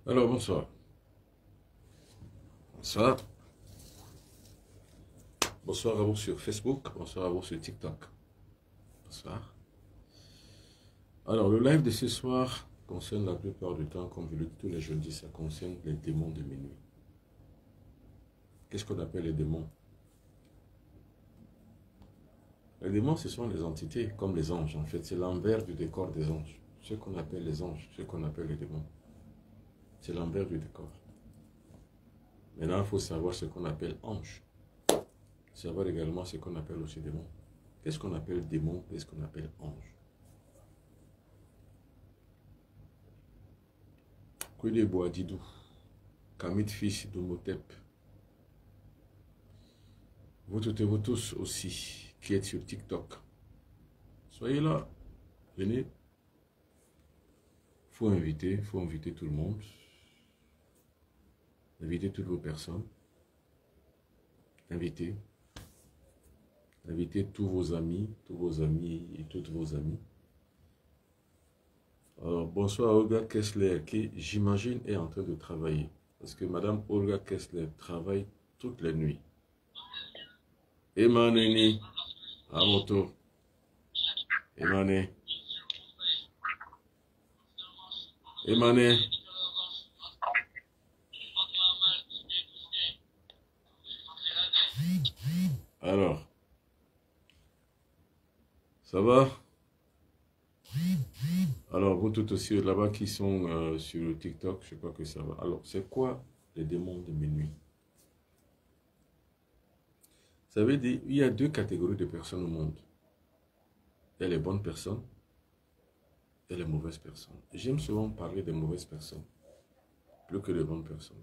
Alors, bonsoir. Bonsoir. Bonsoir à vous sur Facebook. Bonsoir à vous sur TikTok. Bonsoir. Alors, le live de ce soir concerne la plupart du temps, comme je le dis tous les jeudis, ça concerne les démons de minuit. Qu'est-ce qu'on appelle les démons? Les démons, ce sont les entités, comme les anges. En fait, c'est l'envers du décor des anges. Ce qu'on appelle les anges, ce qu'on appelle les démons. C'est l'envers du décor. Maintenant, il faut savoir ce qu'on appelle ange. Savoir également ce qu'on appelle aussi démon. Qu'est-ce qu'on appelle démon? Qu'est-ce qu'on appelle ange? Kwede Boadidou, Kamit fils d'Omotep. Vous toutes et vous tous aussi qui êtes sur TikTok. Soyez là. Venez. Faut inviter tout le monde. Invitez toutes vos personnes. Invitez tous vos amis et toutes vos amies. Alors, bonsoir à Olga Kessler, qui j'imagine est en train de travailler. Parce que Madame Olga Kessler travaille toutes les nuits. Emmanuel, à mon tour. Emmanuel. Alors, ça va? Alors, vous tous aussi là-bas qui sont sur le TikTok, je crois que ça va. Alors, c'est quoi les démons de minuit? Ça veut dire qu'il y a deux catégories de personnes au monde. Il y a les bonnes personnes et les mauvaises personnes. J'aime souvent parler des mauvaises personnes, plus que des bonnes personnes.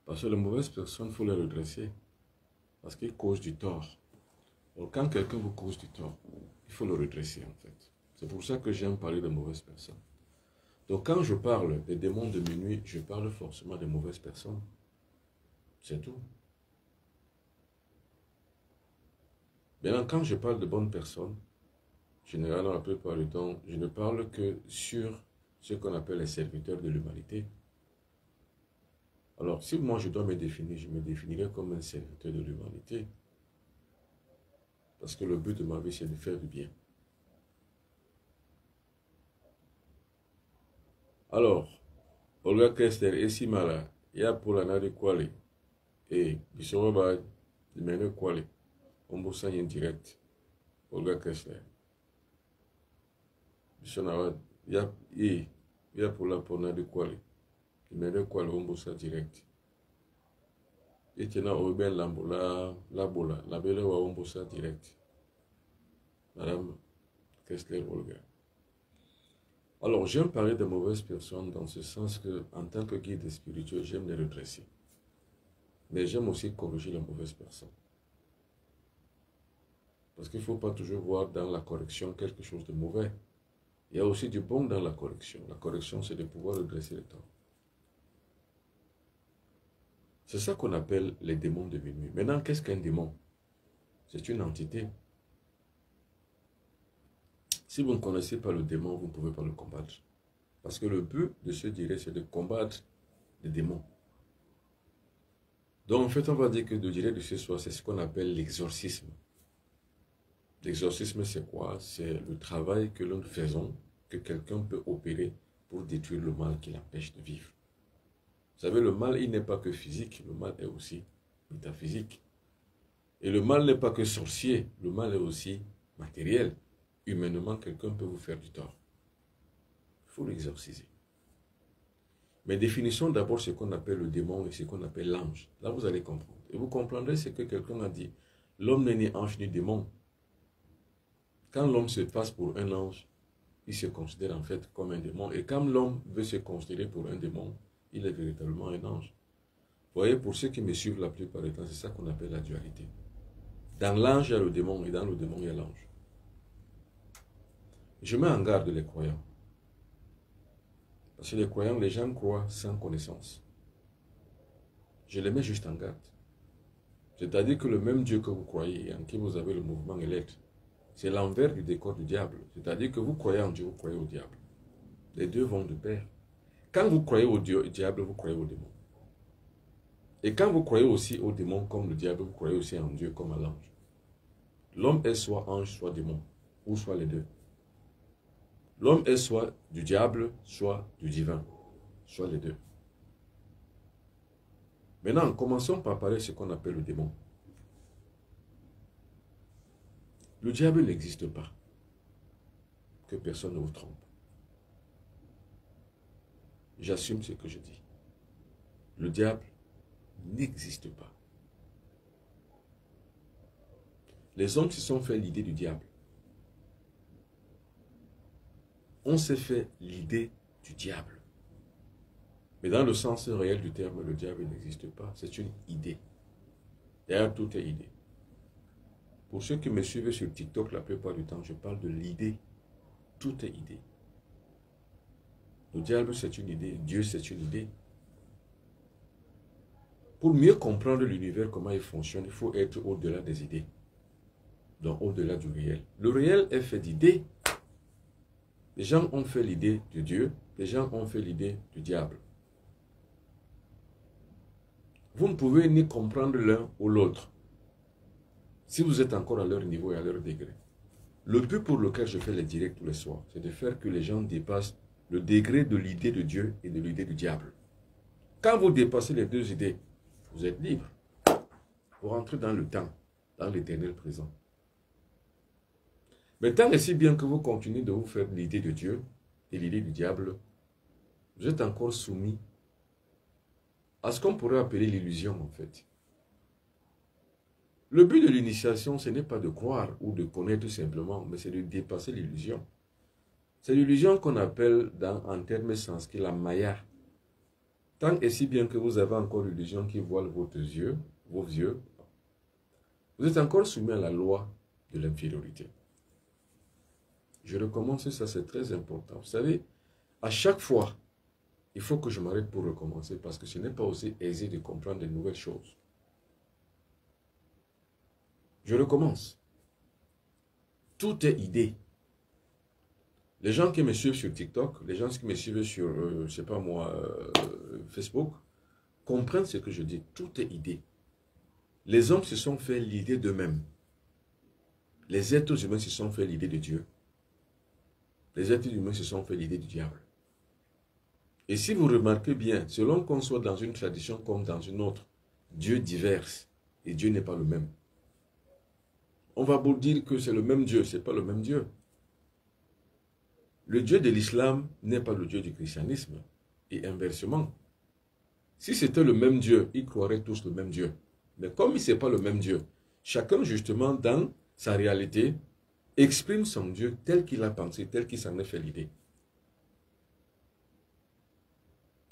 Parce que les mauvaises personnes, il faut les redresser. Parce qu'ils causent du tort. Donc, quand quelqu'un vous cause du tort, il faut le redresser en fait. C'est pour ça que j'aime parler de mauvaises personnes. Donc, quand je parle des démons de minuit, je parle forcément de mauvaises personnes. C'est tout. Maintenant, quand je parle de bonnes personnes, généralement, la plupart du temps, je ne parle que sur ce qu'on appelle les serviteurs de l'humanité. Alors, si moi je dois me définir, je me définirais comme un serviteur de l'humanité. Parce que le but de ma vie, c'est de faire du bien. Alors, Olga Kester, Essimala, Yapolana de Kwale, et Bisoroba, de Mene Kwale, Ombosan en direct, Olga Kester. Bisonawad, Yapola Pona de Kwale, de Mene Kwale, Ombosan direct. Et tena Oben Lambola, la belle wa Ombosan direct. Madame Kessler Olga. Alors, j'aime parler de mauvaises personnes dans ce sens que, en tant que guide spirituel, j'aime les redresser. Mais j'aime aussi corriger les mauvaises personnes. Parce qu'il ne faut pas toujours voir dans la correction quelque chose de mauvais. Il y a aussi du bon dans la correction. La correction, c'est de pouvoir redresser les torts. C'est ça qu'on appelle les démons de minuit. Maintenant, qu'est-ce qu'un démon? C'est une entité. Si vous ne connaissez pas le démon, vous ne pouvez pas le combattre. Parce que le but de ce direct, c'est de combattre les démons. Donc, en fait, on va dire que le direct de ce soir, c'est ce qu'on appelle l'exorcisme. L'exorcisme, c'est quoi? C'est le travail que nous faisons, que quelqu'un peut opérer pour détruire le mal qui l'empêche de vivre. Vous savez, le mal, il n'est pas que physique, le mal est aussi métaphysique. Et le mal n'est pas que sorcier, le mal est aussi matériel. Humainement, quelqu'un peut vous faire du tort. Il faut l'exorciser. Mais définissons d'abord ce qu'on appelle le démon et ce qu'on appelle l'ange. Là, vous allez comprendre. Et vous comprendrez ce que quelqu'un a dit. L'homme n'est ni ange ni démon. Quand l'homme se passe pour un ange, il se considère en fait comme un démon. Et quand l'homme veut se considérer pour un démon, il est véritablement un ange. Vous voyez, pour ceux qui me suivent la plupart du temps, c'est ça qu'on appelle la dualité. Dans l'ange, il y a le démon et dans le démon, il y a l'ange. Je mets en garde les croyants. Parce que les croyants, les gens croient sans connaissance. Je les mets juste en garde. C'est-à-dire que le même Dieu que vous croyez, en qui vous avez le mouvement et l'être, c'est l'envers du décor du diable. C'est-à-dire que vous croyez en Dieu, vous croyez au diable. Les deux vont de pair. Quand vous croyez au diable, vous croyez au démon. Et quand vous croyez aussi au démon comme le diable, vous croyez aussi en Dieu comme à l'ange. L'homme est soit ange, soit démon, ou soit les deux. L'homme est soit du diable, soit du divin, soit les deux. Maintenant, commençons par parler de ce qu'on appelle le démon. Le diable n'existe pas. Que personne ne vous trompe. J'assume ce que je dis. Le diable n'existe pas. Les hommes se sont fait l'idée du diable. On s'est fait l'idée du diable. Mais dans le sens réel du terme, le diable n'existe pas. C'est une idée. D'ailleurs, tout est idée. Pour ceux qui me suivent sur TikTok, la plupart du temps, je parle de l'idée. Tout est idée. Le diable, c'est une idée. Dieu, c'est une idée. Pour mieux comprendre l'univers, comment il fonctionne, il faut être au-delà des idées. Donc, au-delà du réel. Le réel est fait d'idées. Les gens ont fait l'idée de Dieu. Les gens ont fait l'idée du diable. Vous ne pouvez ni comprendre l'un ou l'autre si vous êtes encore à leur niveau et à leur degré. Le but pour lequel je fais les directs tous les soirs, c'est de faire que les gens dépassent le degré de l'idée de Dieu et de l'idée du diable. Quand vous dépassez les deux idées, vous êtes libre. Vous rentrez dans le temps, dans l'éternel présent. Mais tant et si bien que vous continuez de vous faire l'idée de Dieu et l'idée du diable, vous êtes encore soumis à ce qu'on pourrait appeler l'illusion en fait. Le but de l'initiation, ce n'est pas de croire ou de connaître simplement, mais c'est de dépasser l'illusion. C'est l'illusion qu'on appelle en termes sanskrit la maya. Tant et si bien que vous avez encore l'illusion qui voile vos yeux, vous êtes encore soumis à la loi de l'infériorité. Je recommence ça, c'est très important. Vous savez, à chaque fois, il faut que je m'arrête pour recommencer parce que ce n'est pas aussi aisé de comprendre de nouvelles choses. Je recommence. Tout est idée. Les gens qui me suivent sur TikTok, les gens qui me suivent sur, je ne sais pas moi, Facebook, comprennent ce que je dis. Tout est idée. Les hommes se sont fait l'idée d'eux-mêmes. Les êtres humains se sont fait l'idée de Dieu. Les êtres humains se sont fait l'idée du diable. Et si vous remarquez bien, selon qu'on soit dans une tradition comme dans une autre, Dieu diverse et Dieu n'est pas le même. On va vous dire que c'est le même Dieu, ce n'est pas le même Dieu. Le Dieu de l'islam n'est pas le Dieu du christianisme. Et inversement, si c'était le même Dieu, ils croiraient tous le même Dieu. Mais comme ce n'est pas le même Dieu, chacun justement dans sa réalité exprime son Dieu tel qu'il a pensé, tel qu'il s'en est fait l'idée.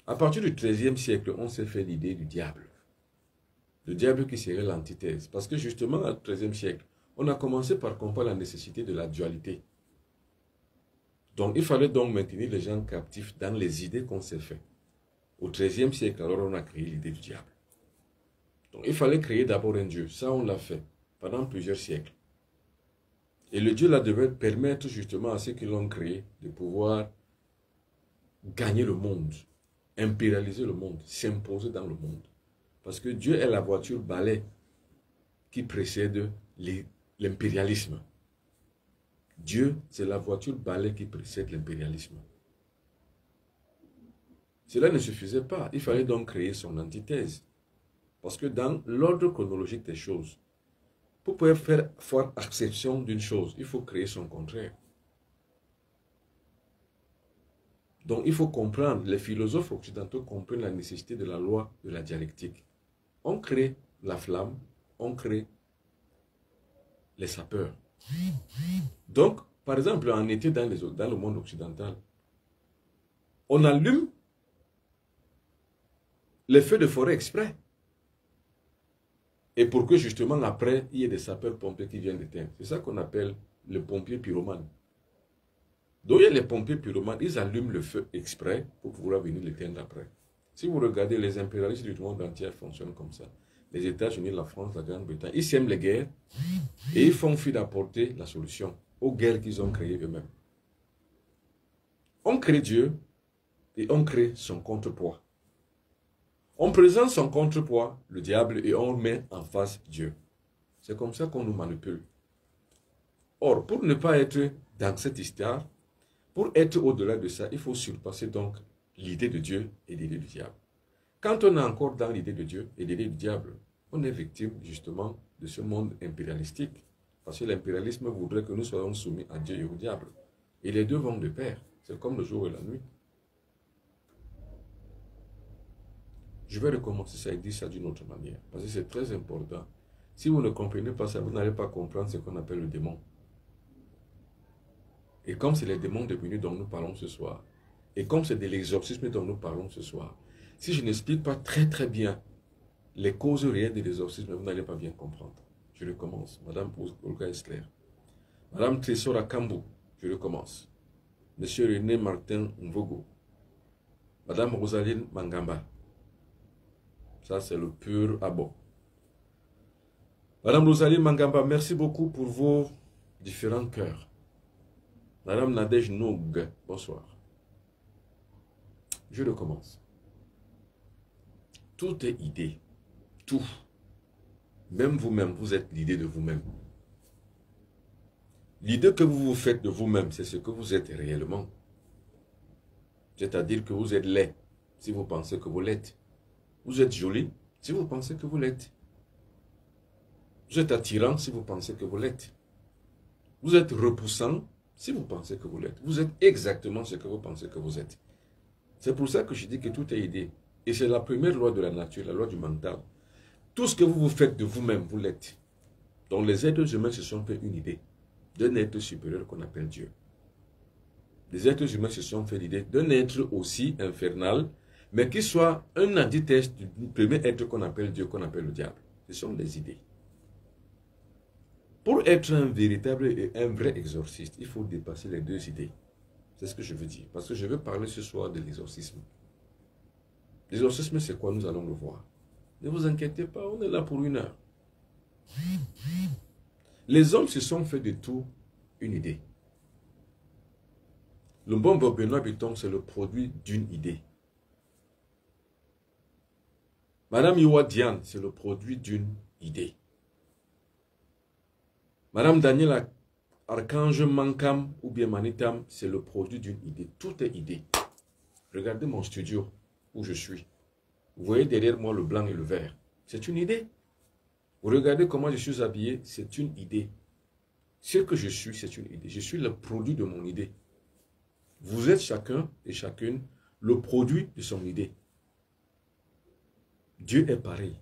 À partir du XIIIe siècle, on s'est fait l'idée du diable. Le diable qui serait l'antithèse. Parce que justement, au XIIIe siècle, on a commencé par comprendre la nécessité de la dualité. Donc, il fallait donc maintenir les gens captifs dans les idées qu'on s'est fait. Au XIIIe siècle, alors on a créé l'idée du diable. Donc, il fallait créer d'abord un Dieu. Ça, on l'a fait pendant plusieurs siècles. Et le Dieu là devait permettre justement à ceux qui l'ont créé de pouvoir gagner le monde, impérialiser le monde, s'imposer dans le monde. Parce que Dieu est la voiture balai qui précède l'impérialisme. Dieu, c'est la voiture balai qui précède l'impérialisme. Cela ne suffisait pas. Il fallait donc créer son antithèse. Parce que dans l'ordre chronologique des choses, pour pouvoir faire acception d'une chose, il faut créer son contraire. Donc il faut comprendre, les philosophes occidentaux comprennent la nécessité de la loi de la dialectique. On crée la flamme, on crée les sapeurs. Donc, par exemple, en été dans le monde occidental, on allume les feux de forêt exprès. Et pour que justement après, il y ait des sapeurs-pompiers qui viennent éteindre. C'est ça qu'on appelle le pompier pyromane. Donc il y a les pompiers pyromanes, ils allument le feu exprès pour pouvoir venir l'éteindre après. Si vous regardez, les impérialistes du monde entier fonctionnent comme ça. Les États-Unis, la France, la Grande-Bretagne, ils sèment les guerres et ils font fi d'apporter la solution aux guerres qu'ils ont créées eux-mêmes. On crée Dieu et on crée son contrepoids. On présente son contrepoids, le diable, et on met en face Dieu. C'est comme ça qu'on nous manipule. Or, pour ne pas être dans cette histoire, pour être au-delà de ça, il faut surpasser donc l'idée de Dieu et l'idée du diable. Quand on est encore dans l'idée de Dieu et l'idée du diable, on est victime justement de ce monde impérialistique. Parce que l'impérialisme voudrait que nous soyons soumis à Dieu et au diable. Et les deux vont de pair. C'est comme le jour et la nuit. Je vais recommencer ça et dire ça d'une autre manière. Parce que c'est très important. Si vous ne comprenez pas ça, vous n'allez pas comprendre ce qu'on appelle le démon. Et comme c'est les démons devenus dont nous parlons ce soir, et comme c'est de l'exorcisme dont nous parlons ce soir, si je n'explique pas très bien les causes réelles de l'exorcisme, vous n'allez pas bien comprendre. Je recommence. Madame Olga Esclair. Madame Trésor Kambu, je recommence. Monsieur René Martin Mvogo. Madame Rosaline Mangamba. Ça, c'est le pur abo. Madame Rosaline Mangamba, merci beaucoup pour vos différents cœurs. Madame Nadège Noug, bonsoir. Je recommence. Tout est idée. Tout. Même vous-même, vous êtes l'idée de vous-même. L'idée que vous vous faites de vous-même, c'est ce que vous êtes réellement. C'est-à-dire que vous êtes laid, si vous pensez que vous l'êtes. Vous êtes joli, si vous pensez que vous l'êtes. Vous êtes attirant, si vous pensez que vous l'êtes. Vous êtes repoussant, si vous pensez que vous l'êtes. Vous êtes exactement ce que vous pensez que vous êtes. C'est pour ça que je dis que tout est idée. Et c'est la première loi de la nature, la loi du mental. Tout ce que vous vous faites de vous-même, vous l'êtes. Donc les êtres humains se sont fait une idée d'un être supérieur qu'on appelle Dieu. Les êtres humains se sont fait l'idée d'un être aussi infernal, mais qui soit un antithèse du premier être qu'on appelle Dieu, qu'on appelle le diable. Ce sont des idées. Pour être un véritable et un vrai exorciste, il faut dépasser les deux idées. C'est ce que je veux dire. Parce que je veux parler ce soir de l'exorcisme. L'exorcisme, c'est quoi? Nous allons le voir. Ne vous inquiétez pas, on est là pour 1 heure. Les hommes se sont fait de tout une idée. Le bon Benoît Bitton, c'est le produit d'une idée. Madame Yoa Diane, c'est le produit d'une idée. Madame Daniela Archange Mankam ou bien Manitam, c'est le produit d'une idée. Tout est idée. Regardez mon studio où je suis. Vous voyez derrière moi le blanc et le vert. C'est une idée. Vous regardez comment je suis habillé, c'est une idée. Ce que je suis, c'est une idée. Je suis le produit de mon idée. Vous êtes chacun et chacune le produit de son idée. Dieu est pareil.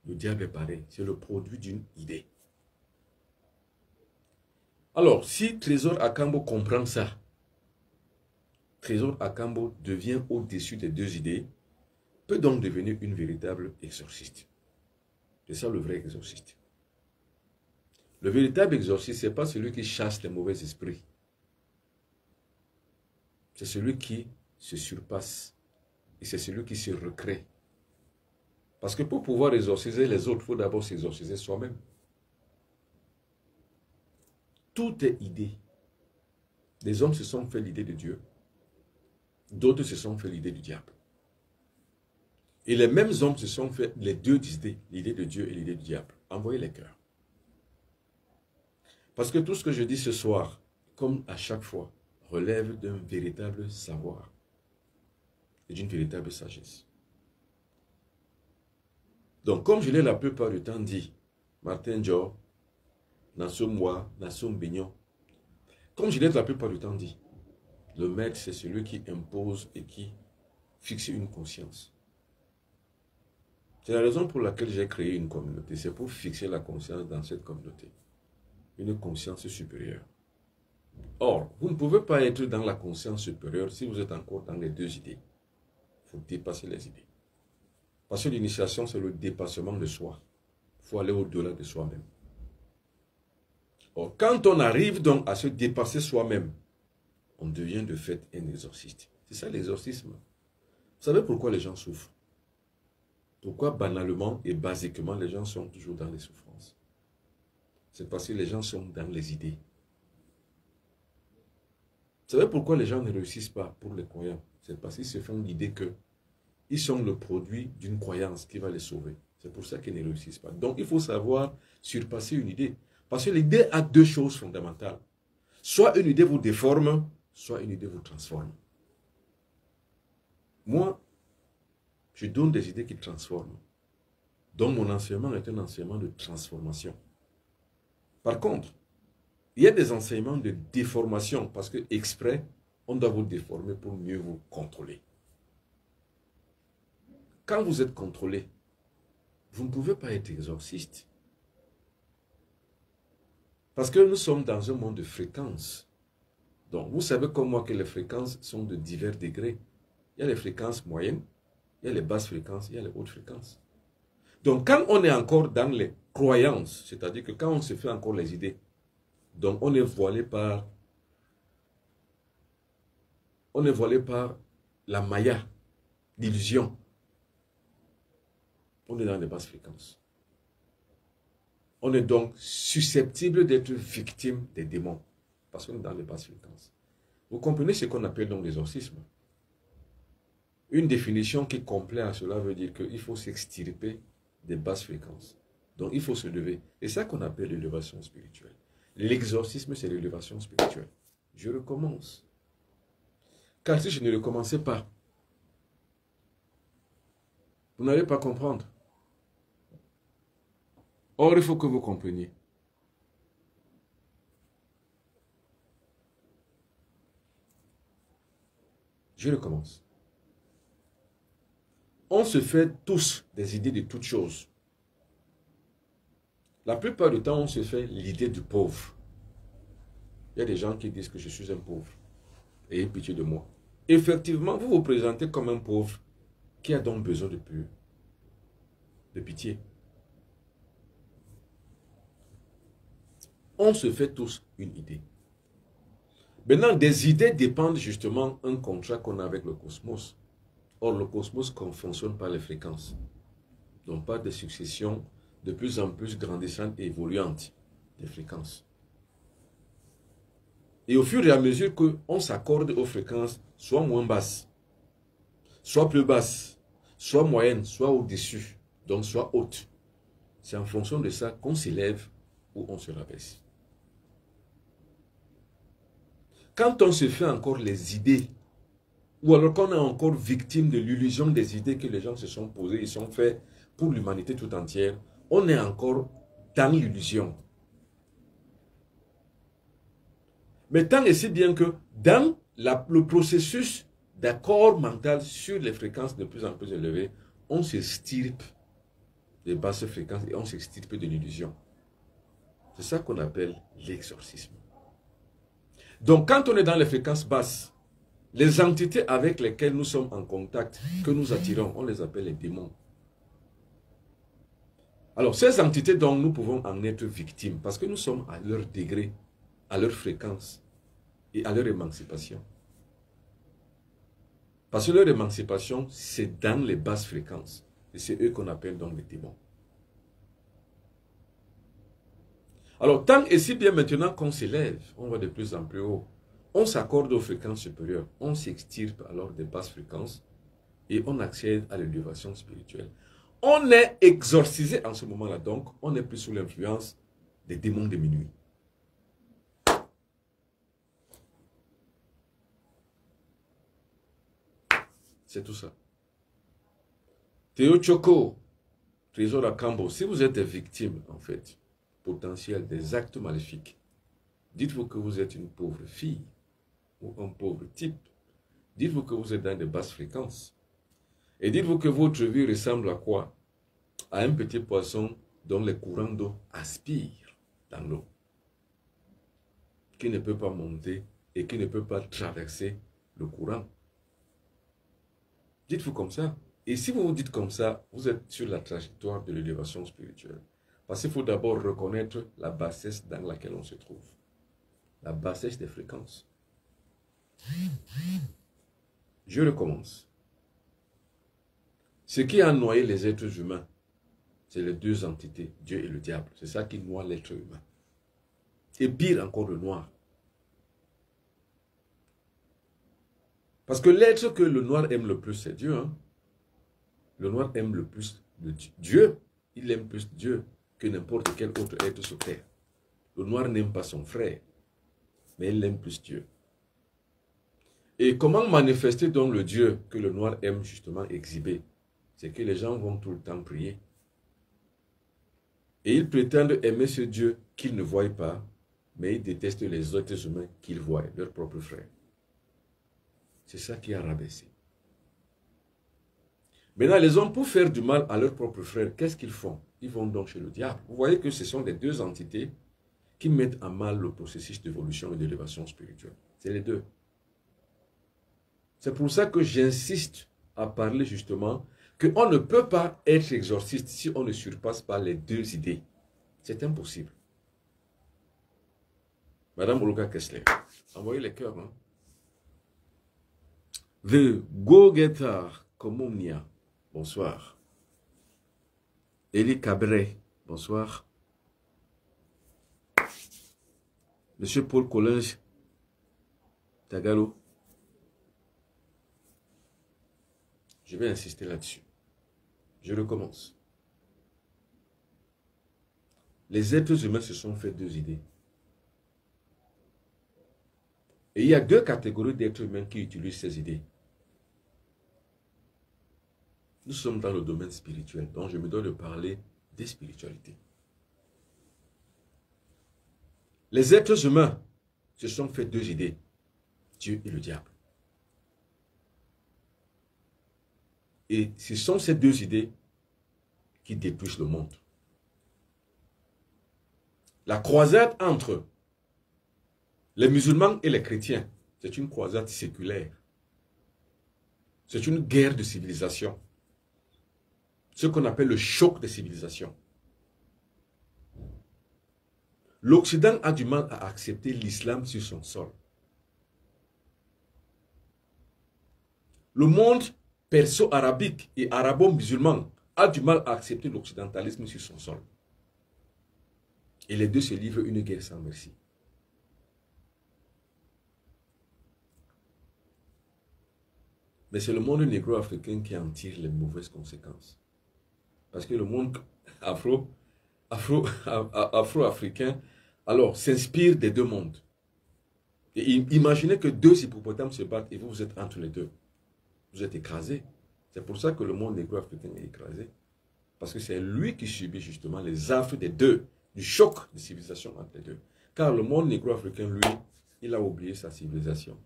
Le diable est pareil. C'est le produit d'une idée. Alors, si Trésor Akambo comprend ça, Trésor Akambo devient au-dessus des deux idées, peut donc devenir une véritable exorciste. C'est ça le vrai exorciste. Le véritable exorciste, ce n'est pas celui qui chasse les mauvais esprits. C'est celui qui se surpasse et c'est celui qui se recrée. Parce que pour pouvoir exorciser les autres, il faut d'abord s'exorciser soi-même. Tout est idée. Les hommes se sont fait l'idée de Dieu. D'autres se sont fait l'idée du diable. Et les mêmes hommes se sont fait les deux idées, l'idée de Dieu et l'idée du diable. Envoyez les cœurs. Parce que tout ce que je dis ce soir, comme à chaque fois, relève d'un véritable savoir et d'une véritable sagesse. Donc, comme je l'ai la plupart du temps dit, Martin Joe, Nassum Wa, Nassum Bignon, comme je l'ai la plupart du temps dit, le maître, c'est celui qui impose et qui fixe une conscience. C'est la raison pour laquelle j'ai créé une communauté. C'est pour fixer la conscience dans cette communauté. Une conscience supérieure. Or, vous ne pouvez pas être dans la conscience supérieure si vous êtes encore dans les deux idées. Il faut dépasser les idées. Parce que l'initiation, c'est le dépassement de soi. Il faut aller au-delà de soi-même. Or, quand on arrive donc à se dépasser soi-même, on devient de fait un exorciste. C'est ça l'exorcisme. Vous savez pourquoi les gens souffrent? Pourquoi banalement et basiquement les gens sont toujours dans les souffrances? C'est parce que les gens sont dans les idées. savez pourquoi les gens ne réussissent pas pour les croyants? C'est parce qu'ils se font l'idée que ils sont le produit d'une croyance qui va les sauver. C'est pour ça qu'ils ne réussissent pas. Donc, il faut savoir surpasser une idée. Parce que l'idée a deux choses fondamentales. Soit une idée vous déforme, soit une idée vous transforme. Moi, je donne des idées qui transforment. Donc, mon enseignement est un enseignement de transformation. Par contre, il y a des enseignements de déformation parce que exprès, on doit vous déformer pour mieux vous contrôler. Quand vous êtes contrôlé, vous ne pouvez pas être exorciste. Parce que nous sommes dans un monde de fréquences. Donc, vous savez comme moi que les fréquences sont de divers degrés. Il y a les fréquences moyennes, il y a les basses fréquences, il y a les hautes fréquences. Donc, quand on est encore dans les croyances, c'est-à-dire que quand on se fait encore les idées, donc on est voilé par la maya, l'illusion. On est dans les basses fréquences. On est donc susceptible d'être victime des démons. Parce qu'on est dans les basses fréquences. Vous comprenez ce qu'on appelle donc l'exorcisme? Une définition qui complète à cela veut dire qu'il faut s'extirper des basses fréquences. Donc il faut se lever. Et c'est ça qu'on appelle l'élévation spirituelle. L'exorcisme, c'est l'élévation spirituelle. Je recommence. Car si je ne recommençais pas, vous n'allez pas comprendre. Or, il faut que vous compreniez. Je recommence. On se fait tous des idées de toutes choses. La plupart du temps, on se fait l'idée du pauvre. Il y a des gens qui disent que je suis un pauvre. Ayez pitié de moi. Effectivement, vous vous présentez comme un pauvre qui a donc besoin de pitié. On se fait tous une idée. Maintenant, des idées dépendent justement d'un contrat qu'on a avec le cosmos. Or, le cosmos fonctionne par les fréquences. Donc, par des successions de plus en plus grandissantes et évoluantes des fréquences. Et au fur et à mesure qu'on s'accorde aux fréquences, soit moins basses, soit plus basses, soit moyennes, soit au-dessus, donc soit hautes. C'est en fonction de ça qu'on s'élève ou on se rabaisse. Quand on se fait encore les idées, ou alors qu'on est encore victime de l'illusion des idées que les gens se sont posées, ils sont faits pour l'humanité tout entière, on est encore dans l'illusion. Mais tant et si bien que dans le processus d'accord mental sur les fréquences de plus en plus élevées, on s'extirpe des basses fréquences et on s'extirpe de l'illusion. C'est ça qu'on appelle l'exorcisme. Donc quand on est dans les fréquences basses, les entités avec lesquelles nous sommes en contact, que nous attirons, on les appelle les démons. Alors ces entités dont nous pouvons en être victimes, parce que nous sommes à leur degré, à leur fréquence et à leur émancipation. Parce que leur émancipation, c'est dans les basses fréquences. Et c'est eux qu'on appelle donc les démons. Alors, tant et si bien maintenant qu'on s'élève, on va de plus en plus haut, on s'accorde aux fréquences supérieures, on s'extirpe alors des basses fréquences et on accède à l'élévation spirituelle. On est exorcisé en ce moment-là, donc on n'est plus sous l'influence des démons de minuit. C'est tout ça. Théo Choco, Trésor à Cambo, si vous êtes des victimes, en fait, potentielles des actes maléfiques, dites-vous que vous êtes une pauvre fille ou un pauvre type. Dites-vous que vous êtes dans de basses fréquences. Et dites-vous que votre vie ressemble à quoi? À un petit poisson dont les courants d'eau aspirent dans l'eau, qui ne peut pas monter et qui ne peut pas traverser le courant. Dites-vous comme ça. Et si vous vous dites comme ça, vous êtes sur la trajectoire de l'élévation spirituelle. Parce qu'il faut d'abord reconnaître la bassesse dans laquelle on se trouve. La bassesse des fréquences. Je recommence. Ce qui a noyé les êtres humains, c'est les deux entités, Dieu et le diable. C'est ça qui noie l'être humain. Et pire encore, le noir. Parce que l'être que le noir aime le plus, c'est Dieu. Hein? Le noir aime le plus Dieu. Il aime plus Dieu que n'importe quel autre être sur terre. Le noir n'aime pas son frère, mais il aime plus Dieu. Et comment manifester donc le Dieu que le noir aime justement exhiber? C'est que les gens vont tout le temps prier. Et ils prétendent aimer ce Dieu qu'ils ne voient pas, mais ils détestent les autres humains qu'ils voient, leurs propres frères. C'est ça qui a rabaissé. Maintenant, les hommes, pour faire du mal à leurs propres frères, qu'est-ce qu'ils font? Ils vont donc chez le diable. Vous voyez que ce sont les deux entités qui mettent en mal le processus d'évolution et d'élévation spirituelle. C'est les deux. C'est pour ça que j'insiste à parler justement qu'on ne peut pas être exorciste si on ne surpasse pas les deux idées. C'est impossible. Madame Olga Kessler, envoyez les cœurs. Hein? The Go-Getter Communia, bonsoir. Elie Cabré, bonsoir. Monsieur Paul Collins, Tagalo. Je vais insister là-dessus. Je recommence. Les êtres humains se sont fait deux idées. Et il y a deux catégories d'êtres humains qui utilisent ces idées. Nous sommes dans le domaine spirituel, donc je me dois de parler des spiritualités. Les êtres humains se sont fait deux idées, Dieu et le diable. Et ce sont ces deux idées qui détruisent le monde. La croisade entre les musulmans et les chrétiens, c'est une croisade séculaire. C'est une guerre de civilisation. Ce qu'on appelle le choc des civilisations. L'Occident a du mal à accepter l'islam sur son sol. Le monde perso-arabique et arabo-musulman a du mal à accepter l'occidentalisme sur son sol. Et les deux se livrent une guerre sans merci. Mais c'est le monde négro-africain qui en tire les mauvaises conséquences. Parce que le monde afro-africain, alors, s'inspire des deux mondes. Et imaginez que deux hippopotames se battent et vous êtes entre les deux. Vous êtes écrasés. C'est pour ça que le monde négro-africain est écrasé. Parce que c'est lui qui subit justement les affres des deux, du choc de civilisation entre les deux. Car le monde négro-africain, lui, il a oublié sa civilisation.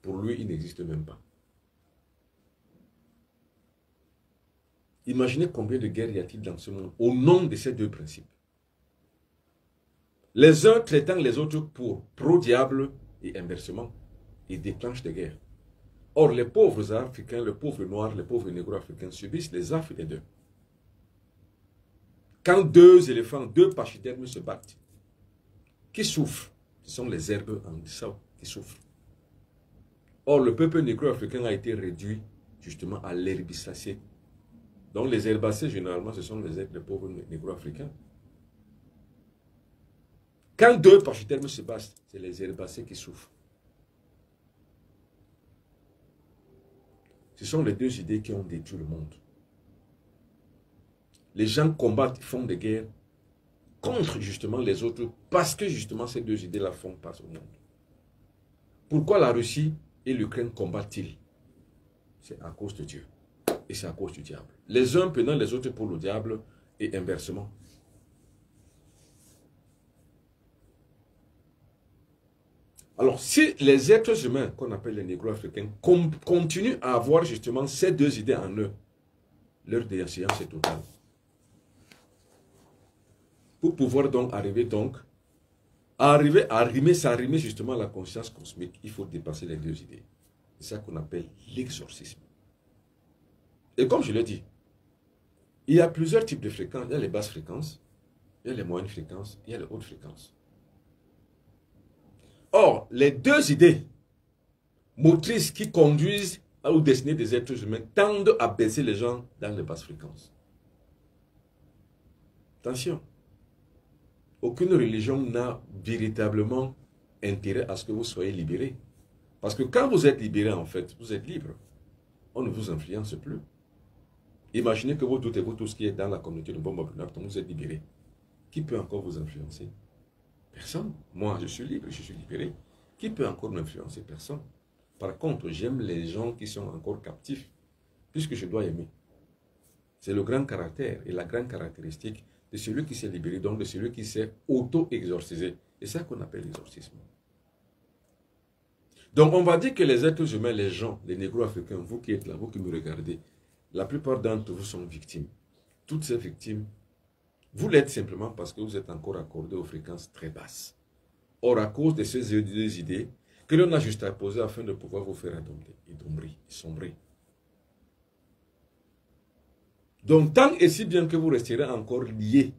Pour lui, il n'existe même pas. Imaginez combien de guerres y a-t-il dans ce monde au nom de ces deux principes. Les uns traitant les autres pour pro-diable et inversement. Ils déclenchent des guerres. Or, les pauvres Africains, les pauvres Noirs, les pauvres Négro-Africains subissent les affres des deux. Quand deux éléphants, deux pachydermes se battent, qui souffrent? Ce sont les herbes en dessous qui souffrent. Or, le peuple négro-africain a été réduit justement à l'herbicacée. Donc, les herbacées, généralement, ce sont les pauvres négro-africains. Quand deux pachydermes se battent, c'est les herbacées qui souffrent. Ce sont les deux idées qui ont détruit le monde. Les gens combattent, font des guerres contre justement les autres parce que justement ces deux idées-là font passer au monde. Pourquoi la Russie et l'Ukraine combattent-ils? C'est à cause de Dieu et c'est à cause du diable. Les uns prenant les autres pour le diable et inversement. Alors, si les êtres humains, qu'on appelle les négro-africains, continuent à avoir justement ces deux idées en eux, leur déchéance est totale. Pour pouvoir donc arriver à arrimer justement à la conscience cosmique, il faut dépasser les deux idées. C'est ça qu'on appelle l'exorcisme. Et comme je l'ai dit, il y a plusieurs types de fréquences. Il y a les basses fréquences, il y a les moyennes fréquences, il y a les hautes fréquences. Or, les deux idées motrices qui conduisent aux destinées des êtres humains tendent à baisser les gens dans les basses fréquences. Attention, aucune religion n'a véritablement intérêt à ce que vous soyez libérés. Parce que quand vous êtes libéré, en fait, vous êtes libre. On ne vous influence plus. Imaginez que vous doutez, vous tous qui êtes dans la communauté de Bomba Bunap, donc vous êtes libéré. Qui peut encore vous influencer? Personne. Moi, je suis libre, je suis libéré. Qui peut encore m'influencer? Personne. Par contre, j'aime les gens qui sont encore captifs, puisque je dois aimer. C'est le grand caractère et la grande caractéristique de celui qui s'est libéré, donc de celui qui s'est auto-exorcisé. C'est ça qu'on appelle l'exorcisme. Donc on va dire que les êtres humains, les gens, les négro-africains, vous qui êtes là, vous qui me regardez, la plupart d'entre vous sont victimes. Toutes ces victimes, vous l'êtes simplement parce que vous êtes encore accordé aux fréquences très basses. Or, à cause de ces deux idées que l'on a juste à poser afin de pouvoir vous faire sombrer. Donc, tant et si bien que vous resterez encore liés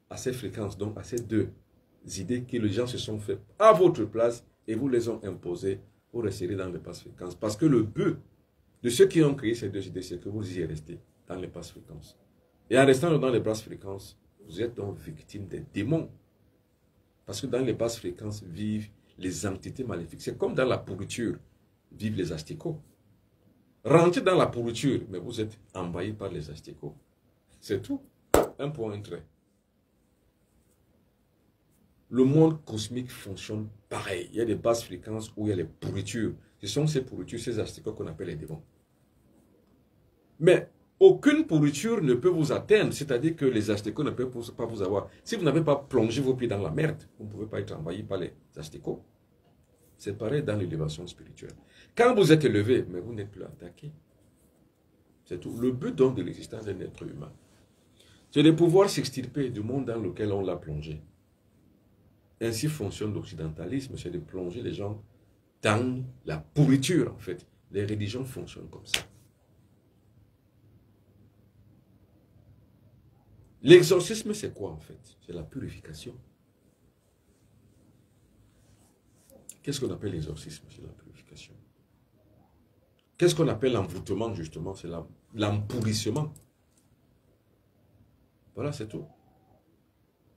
à ces fréquences, donc à ces deux idées que les gens se sont fait à votre place et vous les ont imposées, vous resterez dans les basses fréquences. Parce que le but de ceux qui ont créé ces deux idées, c'est que vous y restez dans les basses fréquences. Et en restant dans les basses fréquences, vous êtes donc victime des démons. Parce que dans les basses fréquences vivent les entités maléfiques. C'est comme dans la pourriture vivent les asticots. Rentrez dans la pourriture, mais vous êtes envahi par les asticots. C'est tout. Un point, un trait. Le monde cosmique fonctionne pareil. Il y a des basses fréquences où il y a les pourritures. Ce sont ces pourritures, ces asticots qu'on appelle les démons. Mais aucune pourriture ne peut vous atteindre, c'est-à-dire que les asticots ne peuvent pas vous avoir. Si vous n'avez pas plongé vos pieds dans la merde, vous ne pouvez pas être envahi par les asticots. C'est pareil dans l'élévation spirituelle. Quand vous êtes élevé, mais vous n'êtes plus attaqué. C'est tout. Le but donc de l'existence d'un être humain, c'est de pouvoir s'extirper du monde dans lequel on l'a plongé. Ainsi fonctionne l'occidentalisme, c'est de plonger les gens dans la pourriture en fait. Les religions fonctionnent comme ça. L'exorcisme, c'est quoi en fait? C'est la purification. Qu'est-ce qu'on appelle l'exorcisme? C'est la purification. Qu'est-ce qu'on appelle l'envoûtement justement? C'est l'empourrissement. Voilà, c'est tout.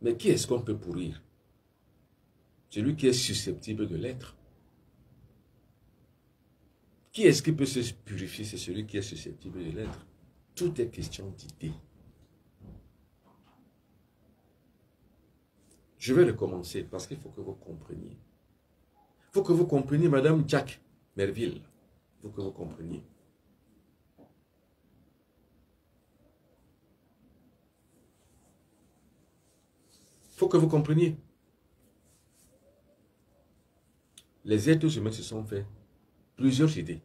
Mais qui est-ce qu'on peut pourrir? Celui qui est susceptible de l'être. Qui est-ce qui peut se purifier? C'est celui qui est susceptible de l'être. Tout est question d'idée. Je vais recommencer parce qu'il faut que vous compreniez. Il faut que vous compreniez, Madame Jack Merville. Il faut que vous compreniez. Il faut que vous compreniez. Les êtres humains se sont fait plusieurs idées.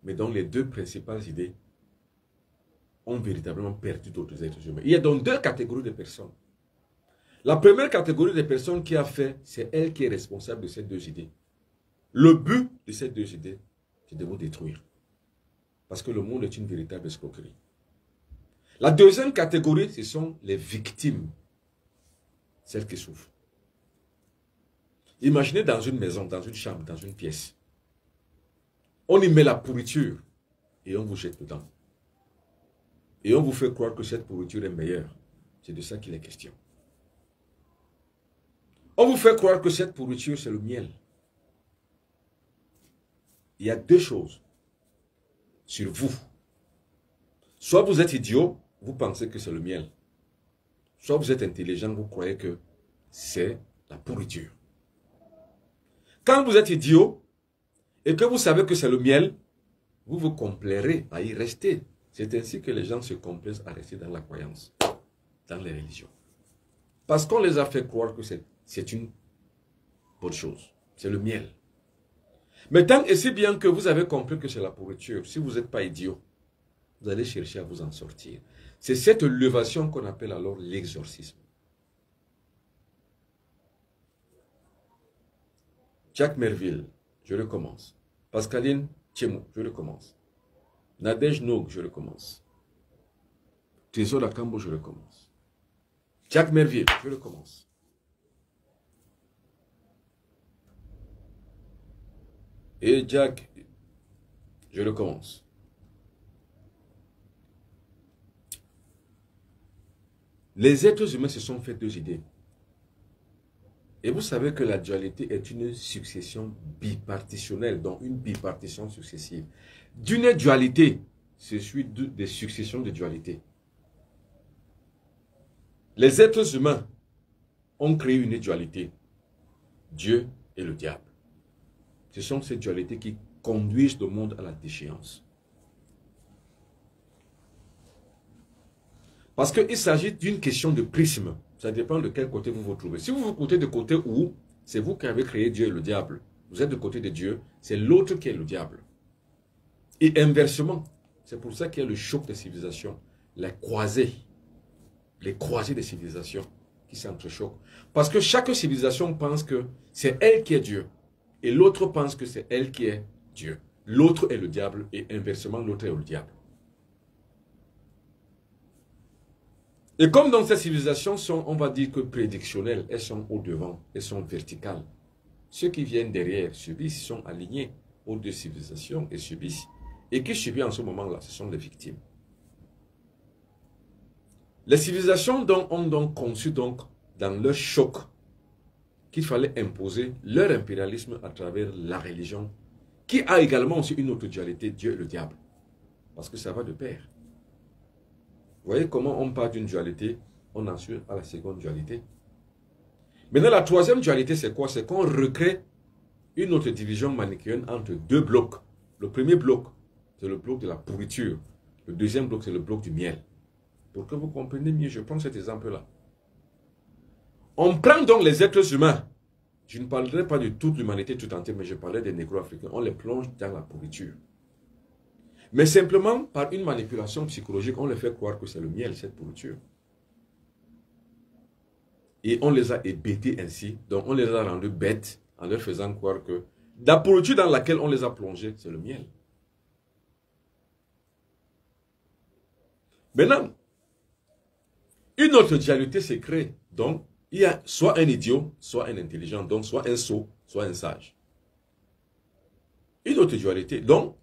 Mais dont les deux principales idées ont véritablement perdu d'autres êtres humains. Il y a donc deux catégories de personnes. La première catégorie de personnes qui a fait, c'est elle qui est responsable de ces deux idées. Le but de ces deux idées, c'est de vous détruire. Parce que le monde est une véritable escroquerie. La deuxième catégorie, ce sont les victimes. Celles qui souffrent. Imaginez dans une maison, dans une chambre, dans une pièce. On y met la pourriture et on vous jette dedans. Et on vous fait croire que cette pourriture est meilleure. C'est de ça qu'il est question. On vous fait croire que cette pourriture, c'est le miel. Il y a deux choses sur vous. Soit vous êtes idiot, vous pensez que c'est le miel. Soit vous êtes intelligent, vous croyez que c'est la pourriture. Quand vous êtes idiot et que vous savez que c'est le miel, vous vous complairez à y rester. C'est ainsi que les gens se complaisent à rester dans la croyance, dans les religions. Parce qu'on les a fait croire que c'est une bonne chose. C'est le miel. Mais tant et si bien que vous avez compris que c'est la pourriture, si vous n'êtes pas idiot, vous allez chercher à vous en sortir. C'est cette levation qu'on appelle alors l'exorcisme. Jack Merville, je recommence. Pascaline Tchemou, je recommence. Nadège Nog, je recommence. Trésor Akambo, je recommence. Jack Merville, je recommence. Et Jack, je recommence. Les êtres humains se sont fait deux idées. Et vous savez que la dualité est une succession bipartitionnelle, donc une bipartition successive. D'une dualité, c'est suit des successions de dualité. Les êtres humains ont créé une dualité, Dieu et le diable. Ce sont ces dualités qui conduisent le monde à la déchéance. Parce qu'il s'agit d'une question de prisme. Ça dépend de quel côté vous vous trouvez. Si vous vous trouvez de côté où c'est vous qui avez créé Dieu et le diable, vous êtes de côté de Dieu, c'est l'autre qui est le diable. Et inversement, c'est pour ça qu'il y a le choc des civilisations, les croisées des civilisations qui s'entrechoquent. Parce que chaque civilisation pense que c'est elle qui est Dieu et l'autre pense que c'est elle qui est Dieu. L'autre est le diable et inversement, l'autre est le diable. Et comme dans ces civilisations sont, on va dire que prédictionnelles, elles sont au devant, elles sont verticales. Ceux qui viennent derrière subissent, sont alignés aux deux civilisations et subissent. Et qui subissent en ce moment-là, ce sont les victimes. Les civilisations ont donc conçu dans leur choc qu'il fallait imposer leur impérialisme à travers la religion, qui a également aussi une autre dualité, Dieu et le diable. Parce que ça va de pair. Vous voyez comment on part d'une dualité, on en suit à la seconde dualité. Maintenant, la troisième dualité, c'est quoi? C'est qu'on recrée une autre division manichéenne entre deux blocs. Le premier bloc, c'est le bloc de la pourriture. Le deuxième bloc, c'est le bloc du miel. Pour que vous compreniez mieux, je prends cet exemple-là. On prend donc les êtres humains. Je ne parlerai pas de toute l'humanité tout entière, mais je parlais des négro-africains. On les plonge dans la pourriture. Mais simplement, par une manipulation psychologique, on les fait croire que c'est le miel, cette pourriture. Et on les a hébétés ainsi. Donc, on les a rendus bêtes en leur faisant croire que la pourriture dans laquelle on les a plongés, c'est le miel. Maintenant, une autre dualité se crée. Donc, il y a soit un idiot, soit un intelligent. Donc, soit un sot, soit un sage. Une autre dualité. Donc,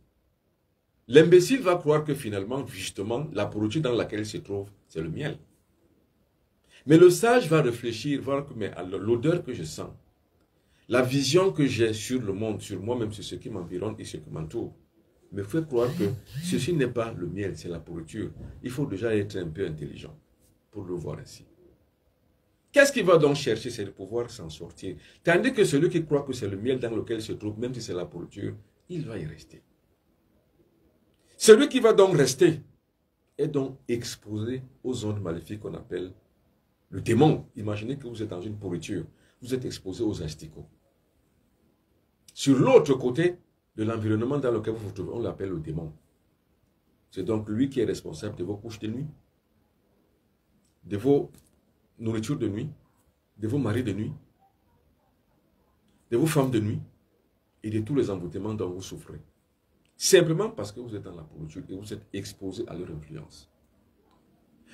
l'imbécile va croire que finalement, justement, la pourriture dans laquelle il se trouve, c'est le miel. Mais le sage va réfléchir, voir que l'odeur que je sens, la vision que j'ai sur le monde, sur moi-même, sur ce qui m'environne et ce qui m'entoure, me fait croire que ceci n'est pas le miel, c'est la pourriture. Il faut déjà être un peu intelligent pour le voir ainsi. Qu'est-ce qu'il va donc chercher? C'est de pouvoir s'en sortir. Tandis que celui qui croit que c'est le miel dans lequel il se trouve, même si c'est la pourriture, il va y rester. Celui qui va donc rester est donc exposé aux ondes maléfiques qu'on appelle le démon. Imaginez que vous êtes dans une pourriture, vous êtes exposé aux asticots. Sur l'autre côté de l'environnement dans lequel vous vous trouvez, on l'appelle le démon. C'est donc lui qui est responsable de vos couches de nuit, de vos nourritures de nuit, de vos maris de nuit, de vos femmes de nuit et de tous les envoûtements dont vous souffrez. Simplement parce que vous êtes dans la pourriture et vous êtes exposé à leur influence.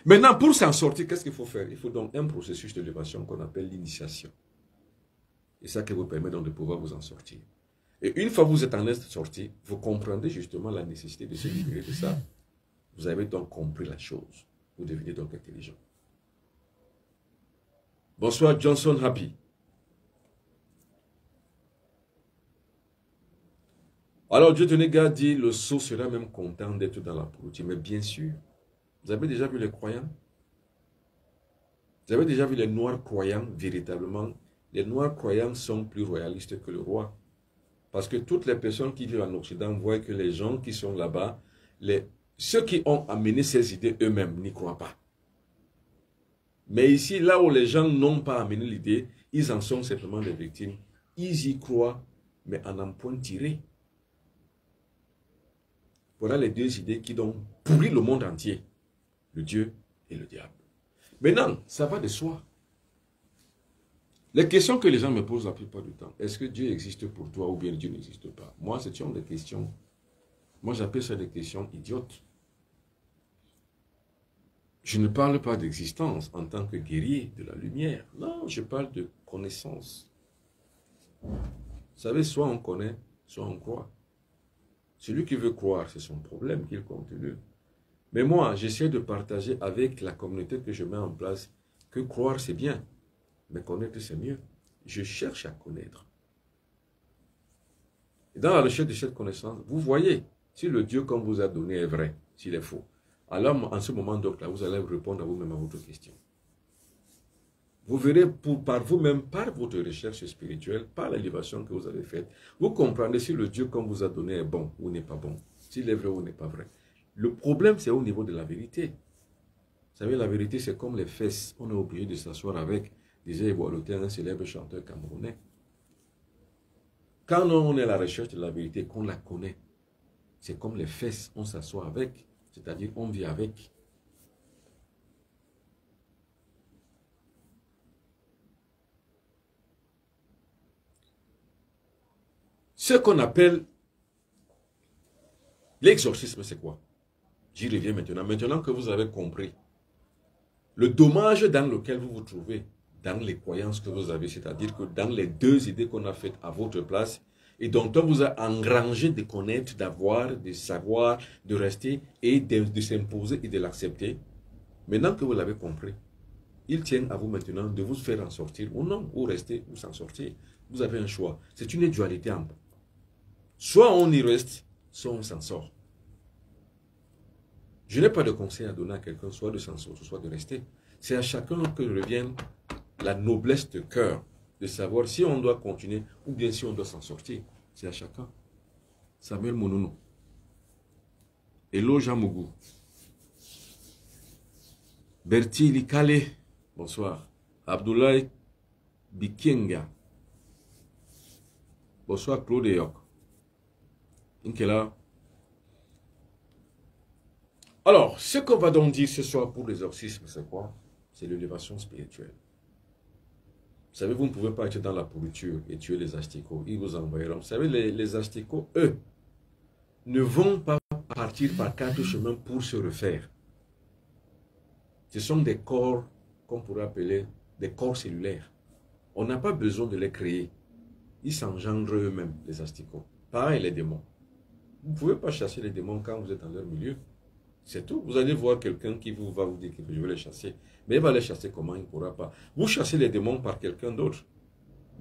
Maintenant, pour s'en sortir, qu'est-ce qu'il faut faire? Il faut donc un processus d'élévation qu'on appelle l'initiation. Et ça qui vous permet donc de pouvoir vous en sortir. Et une fois que vous êtes en sortie, vous comprendrez justement la nécessité de se libérer de ça. Vous avez donc compris la chose. Vous devenez donc intelligent. Bonsoir Johnson Happy. Alors Dieu Tenéga dit, le sot sera même content d'être dans la pourriture. Mais bien sûr, vous avez déjà vu les croyants? Vous avez déjà vu les noirs croyants véritablement? Les noirs croyants sont plus royalistes que le roi. Parce que toutes les personnes qui vivent en Occident voient que les gens qui sont là-bas, ceux qui ont amené ces idées eux-mêmes n'y croient pas. Mais ici, là où les gens n'ont pas amené l'idée, ils en sont simplement des victimes. Ils y croient, mais en un point tiré. Voilà les deux idées qui ont pourri le monde entier. Le Dieu et le diable. Maintenant, ça va de soi. Les questions que les gens me posent la plupart du temps, est-ce que Dieu existe pour toi ou bien Dieu n'existe pas? Moi, ce sont des questions, moi j'appelle ça des questions idiotes. Je ne parle pas d'existence en tant que guerrier de la lumière. Non, je parle de connaissance. Vous savez, soit on connaît, soit on croit. Celui qui veut croire, c'est son problème qu'il continue. Mais moi, j'essaie de partager avec la communauté que je mets en place que croire, c'est bien. Mais connaître, c'est mieux. je cherche à connaître. Et dans la recherche de cette connaissance, vous voyez si le Dieu qu'on vous a donné est vrai, s'il est faux. Alors, en ce moment, donc, là, vous allez répondre à vous-même à votre question. Vous verrez par vous-même, par votre recherche spirituelle, par l'élévation que vous avez faite, vous comprendrez si le Dieu qu'on vous a donné est bon ou n'est pas bon, s'il est vrai ou n'est pas vrai. Le problème, c'est au niveau de la vérité. Vous savez, la vérité, c'est comme les fesses. On est obligé de s'asseoir avec, disait Boalotin, un célèbre chanteur camerounais. Quand on est à la recherche de la vérité, qu'on la connaît, c'est comme les fesses, on s'assoit avec, c'est-à-dire on vit avec. Ce qu'on appelle l'exorcisme, c'est quoi? J'y reviens maintenant. Maintenant que vous avez compris le dommage dans lequel vous vous trouvez, dans les croyances que vous avez, c'est-à-dire que dans les deux idées qu'on a faites à votre place, et dont on vous a engrangé de connaître, d'avoir, de savoir, de rester et de s'imposer et de l'accepter, maintenant que vous l'avez compris, il tient à vous maintenant de vous faire en sortir ou non, ou rester ou s'en sortir. Vous avez un choix. C'est une dualité ample. Soit on y reste, soit on s'en sort. Je n'ai pas de conseil à donner à quelqu'un, soit de s'en sortir, soit de rester. C'est à chacun que revient la noblesse de cœur, de savoir si on doit continuer ou bien si on doit s'en sortir. C'est à chacun. Samuel Monono. Elo Jamougou. Berti Likale. Bonsoir. Abdoulaye Bikenga. Bonsoir Claude Yok. Inkela. Alors, ce qu'on va donc dire ce soir pour l'exorcisme, c'est quoi? C'est l'élévation spirituelle. Vous savez, vous ne pouvez pas être dans la pourriture et tuer les asticots. Ils vous envoieront. Vous savez, les asticots, eux, ne vont pas partir par 4 chemins pour se refaire. Ce sont des corps, qu'on pourrait appeler des corps cellulaires. On n'a pas besoin de les créer. Ils s'engendrent eux-mêmes, les asticots. Pareil, les démons. Vous ne pouvez pas chasser les démons quand vous êtes dans leur milieu. C'est tout. Vous allez voir quelqu'un qui va vous dire que je vais les chasser. Mais il va les chasser comment? Il ne pourra pas. Vous chassez les démons par quelqu'un d'autre.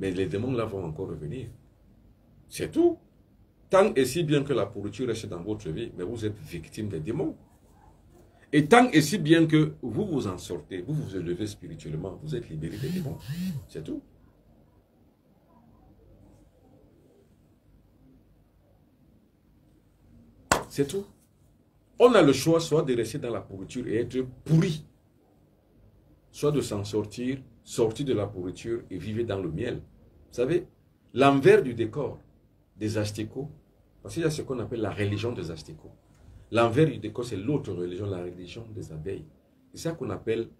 Mais les démons là vont encore revenir. C'est tout. Tant et si bien que la pourriture reste dans votre vie, mais vous êtes victime des démons. Et tant et si bien que vous vous en sortez, vous vous élevez spirituellement, vous êtes libéré des démons. C'est tout. C'est tout. On a le choix soit de rester dans la pourriture et être pourri, soit de s'en sortir, sortir de la pourriture et vivre dans le miel. Vous savez, l'envers du décor des asticots, parce qu'il y a ce qu'on appelle la religion des asticots. L'envers du décor, c'est l'autre religion, la religion des abeilles. C'est ça qu'on appelle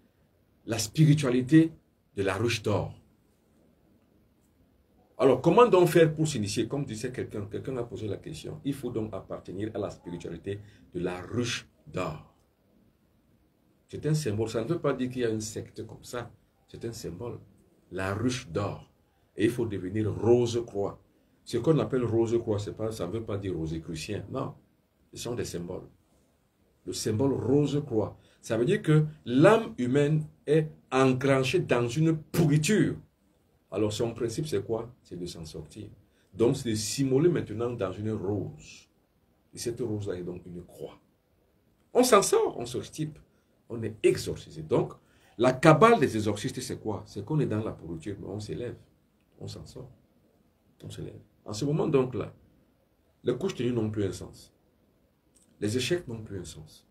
la spiritualité de la ruche d'or. Alors, comment donc faire pour s'initier? Comme disait quelqu'un a posé la question. Il faut donc appartenir à la spiritualité de la ruche d'or. C'est un symbole. Ça ne veut pas dire qu'il y a une secte comme ça. C'est un symbole. La ruche d'or. Et il faut devenir rose-croix. Ce qu'on appelle rose-croix, ça ne veut pas dire rosicrucien. Non. Ce sont des symboles. Le symbole rose-croix. Ça veut dire que l'âme humaine est enclenchée dans une pourriture. Alors son principe c'est quoi? C'est de s'en sortir. Donc c'est de s'immoler maintenant dans une rose. Et cette rose-là est donc une croix. On s'en sort, on se stipe. On est exorcisé. Donc la cabale des exorcistes c'est quoi? C'est qu'on est dans la pourriture, mais on s'élève. On s'en sort. On s'élève. En ce moment donc là, les couches tenues n'ont plus un sens. Les échecs n'ont plus un sens.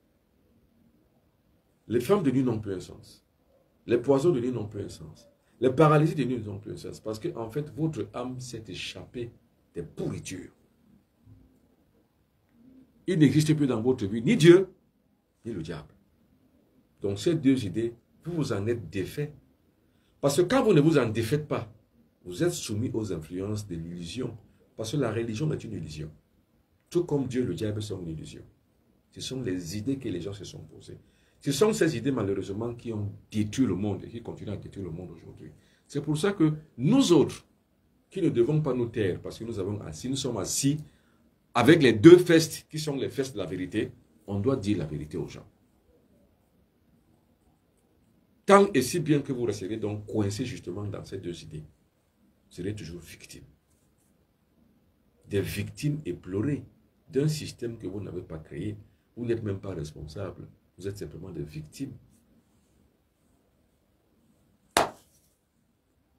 Les femmes de nuit n'ont plus un sens. Les poisons de nuit n'ont plus un sens. Les paralysies de nuit n'ont plus un sens. Parce qu'en fait, votre âme s'est échappée des pourritures. Il n'existe plus dans votre vie ni Dieu, ni le diable. Donc ces deux idées, vous vous en êtes défaits. Parce que quand vous ne vous en défaites pas, vous êtes soumis aux influences de l'illusion. Parce que la religion est une illusion. Tout comme Dieu, le diable sont une illusion. Ce sont les idées que les gens se sont posées. Ce sont ces idées, malheureusement, qui ont détruit le monde et qui continuent à détruire le monde aujourd'hui. C'est pour ça que nous autres, qui ne devons pas nous taire, parce que nous sommes assis avec les deux festes, qui sont les festes de la vérité, on doit dire la vérité aux gens. Tant et si bien que vous resterez donc coincés justement dans ces deux idées. serez toujours victime. Des victimes éplorées d'un système que vous n'avez pas créé. Vous n'êtes même pas responsable. Vous êtes simplement des victimes.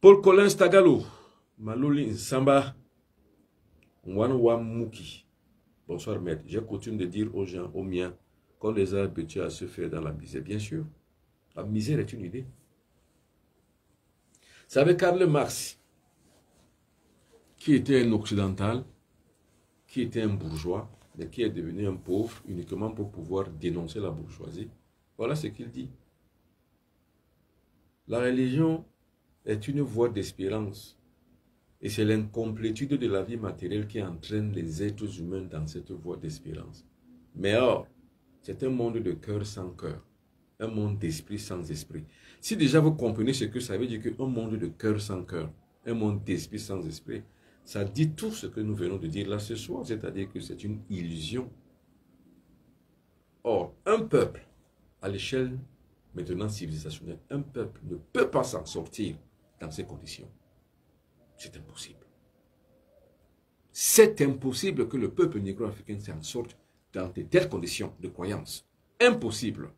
Paul Collins Tagalo, Maloli Nsamba, Wanwa Mouki. Bonsoir maître. J'ai coutume de dire aux gens, aux miens, qu'on les a habitués à se faire dans la misère. Bien sûr, la misère est une idée. Vous savez, Karl Marx, qui était un occidental, qui était un bourgeois, mais qui est devenu un pauvre uniquement pour pouvoir dénoncer la bourgeoisie. Voilà ce qu'il dit. La religion est une voie d'espérance. Et c'est l'incomplétude de la vie matérielle qui entraîne les êtres humains dans cette voie d'espérance. Mais or, c'est un monde de cœur sans cœur. Un monde d'esprit sans esprit. Si déjà vous comprenez ce que ça veut dire qu'un monde de cœur sans cœur, un monde d'esprit sans esprit, ça dit tout ce que nous venons de dire là ce soir, c'est-à-dire que c'est une illusion. Or, un peuple, à l'échelle maintenant civilisationnelle, un peuple ne peut pas s'en sortir dans ces conditions. C'est impossible. C'est impossible que le peuple négro-africain s'en sorte dans de telles conditions de croyance. Impossible.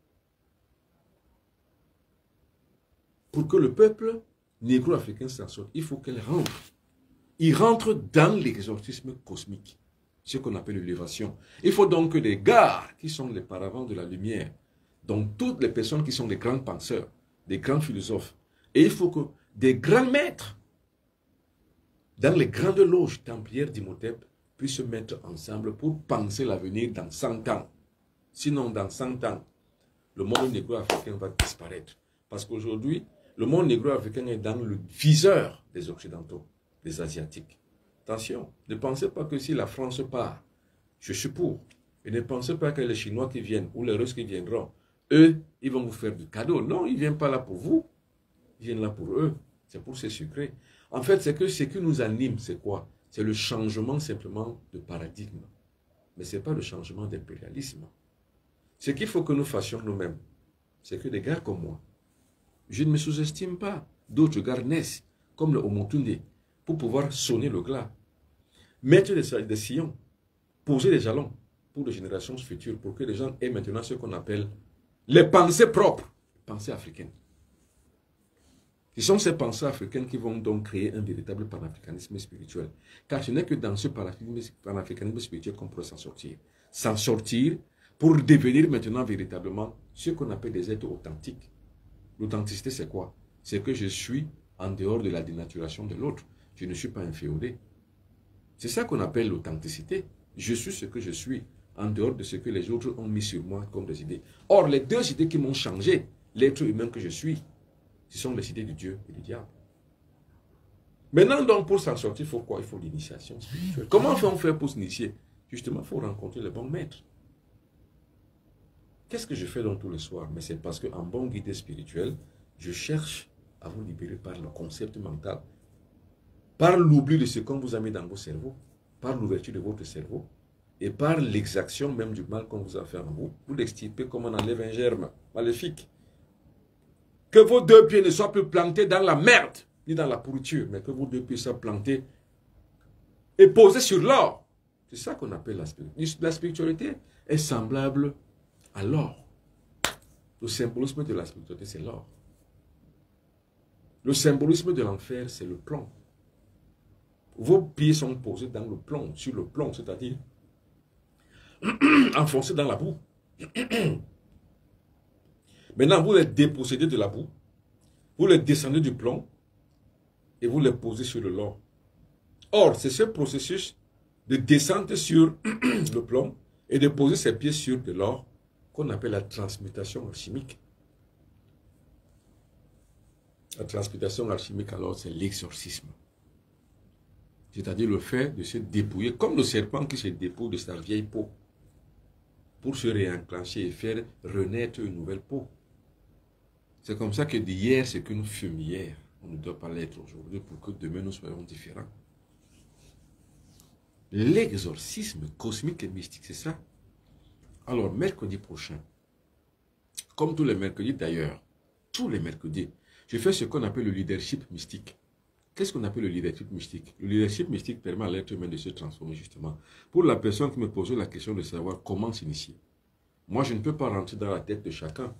Pour que le peuple négro-africain s'en sorte, il faut qu'elle rentre. Il rentre dans l'exorcisme cosmique, ce qu'on appelle l'élévation. Il faut donc que des gars qui sont les paravents de la lumière, donc toutes les personnes qui sont des grands penseurs, des grands philosophes, et il faut que des grands maîtres, dans les grandes loges templières d'Imhotep, puissent se mettre ensemble pour penser l'avenir dans 100 ans. Sinon, dans 100 ans, le monde négro-africain va disparaître. Parce qu'aujourd'hui, le monde négro-africain est dans le viseur des Occidentaux, des Asiatiques. Attention, ne pensez pas que si la France part, je suis pour. Et ne pensez pas que les Chinois qui viennent ou les Russes qui viendront, eux, ils vont vous faire du cadeau. Non, ils ne viennent pas là pour vous. Ils viennent là pour eux. C'est pour ces secrets. En fait, c'est que ce qui nous anime, c'est quoi? C'est le changement simplement de paradigme. Mais ce n'est pas le changement d'impérialisme. Ce qu'il faut que nous fassions nous-mêmes, c'est que des gars comme moi, je ne me sous-estime pas. D'autres gars naissent, comme le Omotunde, pour pouvoir sonner le glas, mettre des sillons, poser des jalons pour les générations futures, pour que les gens aient maintenant ce qu'on appelle les pensées propres, pensées africaines. Ce sont ces pensées africaines qui vont donc créer un véritable panafricanisme spirituel. Car ce n'est que dans ce panafricanisme spirituel qu'on pourrait s'en sortir. S'en sortir pour devenir maintenant véritablement ce qu'on appelle des êtres authentiques. L'authenticité, c'est quoi? C'est que je suis en dehors de la dénaturation de l'autre. Je ne suis pas inféodé. C'est ça qu'on appelle l'authenticité. Je suis ce que je suis, en dehors de ce que les autres ont mis sur moi comme des idées. Or, les deux idées qui m'ont changé, l'être humain que je suis, ce sont les idées de Dieu et du diable. Maintenant, donc, pour s'en sortir, il faut quoi? Il faut l'initiation spirituelle. Comment on fait pour s'initier? Justement, il faut rencontrer le bon maître. Qu'est-ce que je fais donc tous les soirs? Mais c'est parce qu'en bon guide spirituel, je cherche à vous libérer par le concept mental, par l'oubli de ce qu'on vous a mis dans vos cerveaux, par l'ouverture de votre cerveau, et par l'exaction même du mal qu'on vous a fait en vous, vous l'extirper comme on enlève un germe maléfique. Que vos deux pieds ne soient plus plantés dans la merde, ni dans la pourriture, mais que vos deux pieds soient plantés et posés sur l'or. C'est ça qu'on appelle la spiritualité. La spiritualité est semblable à l'or. Le symbolisme de la spiritualité, c'est l'or. Le symbolisme de l'enfer, c'est le plomb. Vos pieds sont posés dans le plomb, sur le plomb, c'est-à-dire enfoncés dans la boue. Maintenant, vous les dépossédez de la boue, vous les descendez du plomb et vous les posez sur le l'or. Or, c'est ce processus de descente sur le plomb et de poser ses pieds sur de l'or qu'on appelle la transmutation alchimique. La transmutation alchimique, alors, c'est l'exorcisme. C'est-à-dire le fait de se dépouiller, comme le serpent qui se dépouille de sa vieille peau, pour se réenclencher et faire renaître une nouvelle peau. C'est comme ça que d'hier, ce que nous fûmes hier, on ne doit pas l'être aujourd'hui pour que demain nous soyons différents. L'exorcisme cosmique et mystique, c'est ça. Alors, mercredi prochain, comme tous les mercredis d'ailleurs, tous les mercredis, je fais ce qu'on appelle le leadership mystique. qu'est-ce qu'on appelle le leadership mystique? Le leadership mystique permet à l'être humain de se transformer justement. Pour la personne qui me posait la question de savoir comment s'initier, moi je ne peux pas rentrer dans la tête de chacun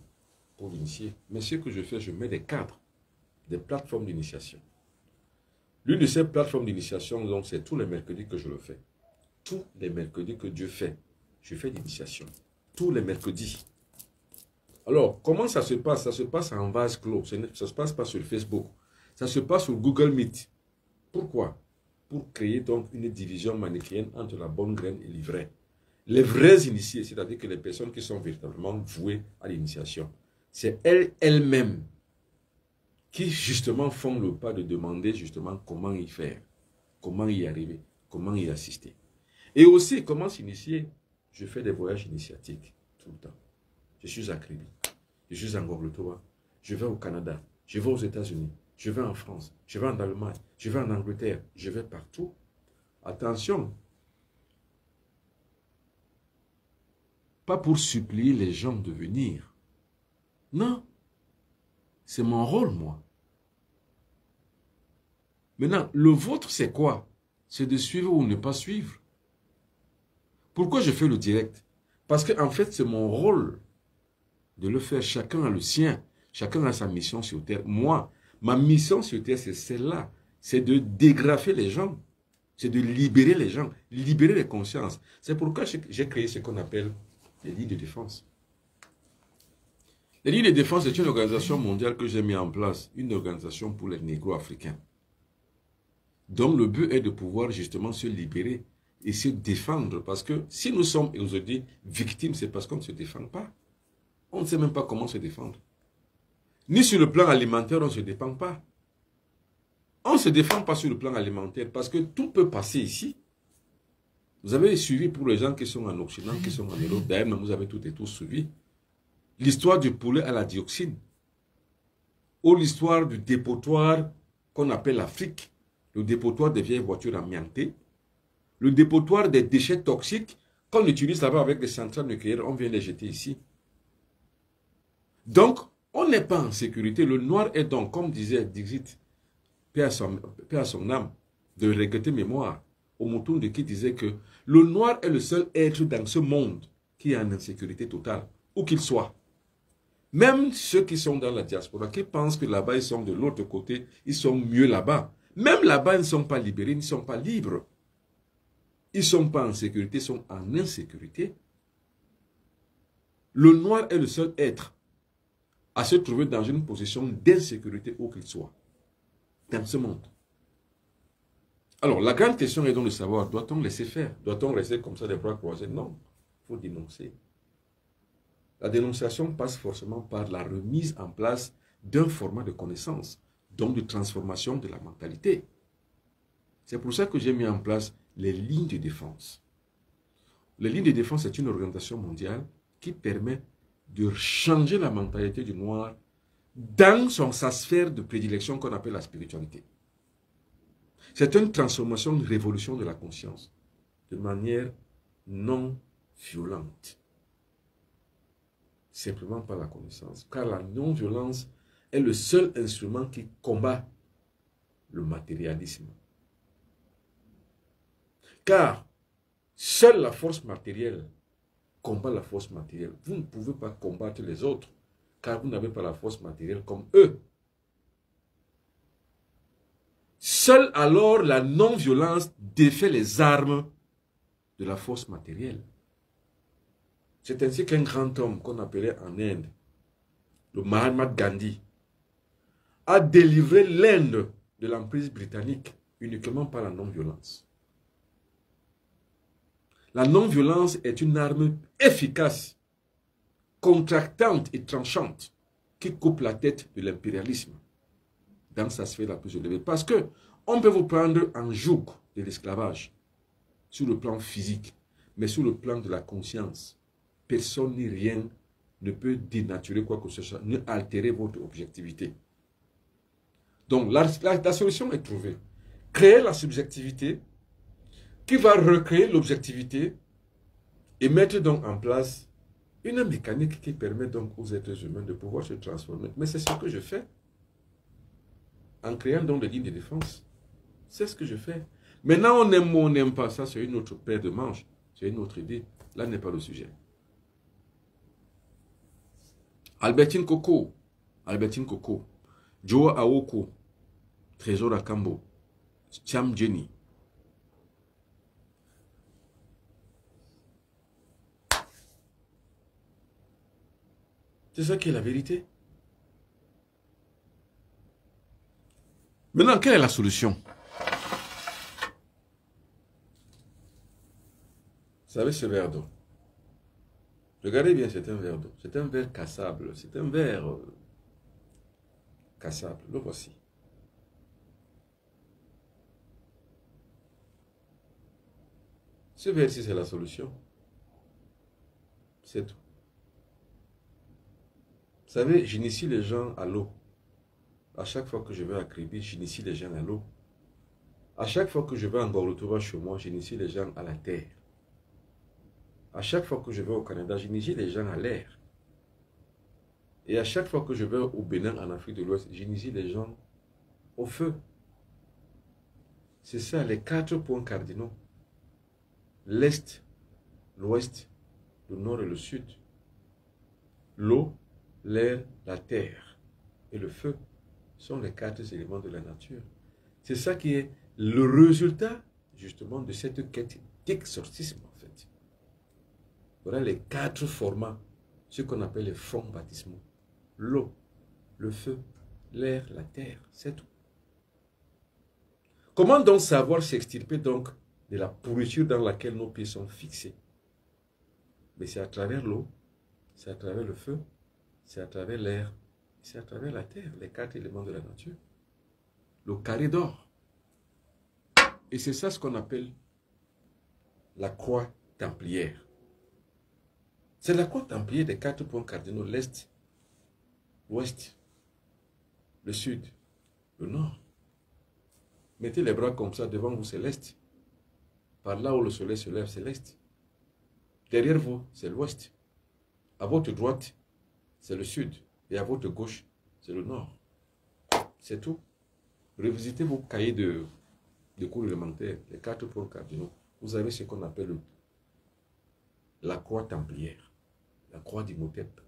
pour l'initier. Mais ce que je fais, je mets des cadres, des plateformes d'initiation. L'une de ces plateformes d'initiation, donc, c'est tous les mercredis que je le fais. Tous les mercredis que Dieu fait, je fais l'initiation. Tous les mercredis. Alors, comment ça se passe? Ça se passe en vase clos. Ça ne se passe pas sur Facebook. Ça se passe sur Google Meet. Pourquoi? Pour créer donc une division manichéenne entre la bonne graine et l'ivraie. Les vrais initiés, c'est-à-dire que les personnes qui sont véritablement vouées à l'initiation, c'est elles-mêmes qui justement font le pas de demander justement comment y faire, comment y arriver, comment y assister. Et aussi, comment s'initier? Je fais des voyages initiatiques tout le temps. Je suis à Kribi, je suis en Angleterre, je vais au Canada, je vais aux États-Unis, je vais en France, je vais en Allemagne, je vais en Angleterre, je vais partout. Attention, pas pour supplier les gens de venir. Non. C'est mon rôle, moi. Maintenant, le vôtre, c'est quoi? C'est de suivre ou ne pas suivre. Pourquoi je fais le direct? Parce qu'en fait, c'est mon rôle de le faire. Chacun a le sien. Chacun a sa mission sur Terre. Moi, ma mission sur Terre, c'est celle-là. C'est de dégrafer les gens. C'est de libérer les gens. Libérer les consciences. C'est pourquoi j'ai créé ce qu'on appelle les lignes de défense. Les lignes de défense, c'est une organisation mondiale que j'ai mis en place, une organisation pour les négro-africains. Donc le but est de pouvoir justement se libérer et se défendre, parce que si nous sommes aujourd'hui victimes, c'est parce qu'on ne se défend pas. On ne sait même pas comment se défendre. Ni sur le plan alimentaire, on ne se défend pas. On ne se défend pas sur le plan alimentaire, parce que tout peut passer ici. Vous avez suivi pour les gens qui sont en Occident, qui sont en Europe, d'ailleurs, vous avez toutes et tous suivi. L'histoire du poulet à la dioxine, ou l'histoire du dépotoir qu'on appelle l'Afrique, le dépotoir des vieilles voitures amiantées, le dépotoir des déchets toxiques qu'on utilise là-bas avec les centrales nucléaires, on vient les jeter ici. Donc, on n'est pas en sécurité. Le noir est donc, comme disait Dixit, paix à son âme, de regretter mémoire, Omotunde qui disait que le noir est le seul être dans ce monde qui est en insécurité totale, où qu'il soit. Même ceux qui sont dans la diaspora, qui pensent que là-bas, ils sont de l'autre côté, ils sont mieux là-bas. Même là-bas, ils ne sont pas libérés, ils ne sont pas libres. Ils ne sont pas en sécurité, ils sont en insécurité. Le noir est le seul être à se trouver dans une position d'insécurité où qu'il soit, dans ce monde. Alors, la grande question est donc de savoir, doit-on laisser faire? Doit-on rester comme ça, des bras croisés? Non, il faut dénoncer. La dénonciation passe forcément par la remise en place d'un format de connaissance, donc de transformation de la mentalité. C'est pour ça que j'ai mis en place les lignes de défense. Les lignes de défense, c'est une organisation mondiale qui permet de changer la mentalité du noir dans sa sphère de prédilection qu'on appelle la spiritualité. C'est une transformation, une révolution de la conscience, de manière non violente. Simplement par la connaissance. Car la non-violence est le seul instrument qui combat le matérialisme. Car seule la force matérielle combat la force matérielle. Vous ne pouvez pas combattre les autres, car vous n'avez pas la force matérielle comme eux. Seule alors la non-violence défait les armes de la force matérielle. C'est ainsi qu'un grand homme qu'on appelait en Inde, le Mahatma Gandhi, a délivré l'Inde de l'emprise britannique uniquement par la non-violence. La non-violence est une arme efficace, contractante et tranchante qui coupe la tête de l'impérialisme dans sa sphère la plus élevée. Parce que on peut vous prendre en joug de l'esclavage sur le plan physique, mais sur le plan de la conscience, personne ni rien ne peut dénaturer quoi que ce soit, ne altérer votre objectivité. Donc la solution est trouvée. Créer la subjectivité qui va recréer l'objectivité et mettre donc en place une mécanique qui permet donc aux êtres humains de pouvoir se transformer. Mais c'est ce que je fais en créant donc des lignes de défense. C'est ce que je fais. Maintenant, on aime ou on n'aime pas, ça c'est une autre paire de manches. C'est une autre idée. Là n'est pas le sujet. Albertine Coco. Albertine Coco. Joe Aoko. Trésor Akambo. Cham Jenny. C'est ça qui est la vérité. Maintenant, quelle est la solution? Vous savez ce verre d'eau? Regardez bien, c'est un verre d'eau. C'est un verre cassable. C'est un verre cassable. Le voici. Ce verre-ci, c'est la solution. C'est tout. Vous savez, j'initie les gens à l'eau. À chaque fois que je vais à Kribi, j'initie les gens à l'eau. À chaque fois que je vais en Gorlotova chez moi, j'initie les gens à la terre. À chaque fois que je vais au Canada, j'initie les gens à l'air. Et à chaque fois que je vais au Bénin, en Afrique de l'Ouest, j'initie les gens au feu. C'est ça, les 4 points cardinaux. L'Est, l'Ouest, le Nord et le Sud. L'eau, l'air, la terre et le feu sont les 4 éléments de la nature. C'est ça qui est le résultat, justement, de cette quête d'exorcisme, en fait. Voilà les 4 formats, ce qu'on appelle les formes baptismaux. L'eau, le feu, l'air, la terre, c'est tout. Comment donc savoir s'extirper donc de la pourriture dans laquelle nos pieds sont fixés? Mais c'est à travers l'eau, c'est à travers le feu, c'est à travers l'air, c'est à travers la terre, les 4 éléments de la nature. Le carré d'or. Et c'est ça ce qu'on appelle la croix templière. C'est la croix templière des 4 points cardinaux, l'Est, l'Ouest, le Sud, le Nord. Mettez les bras comme ça devant vous, c'est l'Est. Par là où le soleil se lève, c'est l'Est. Derrière vous, c'est l'Ouest. À votre droite, c'est le Sud. Et à votre gauche, c'est le Nord. C'est tout. Revisitez vos cahiers de cours élémentaires, les 4 points cardinaux. Vous avez ce qu'on appelle la croix templière, la croix d'Imhotep.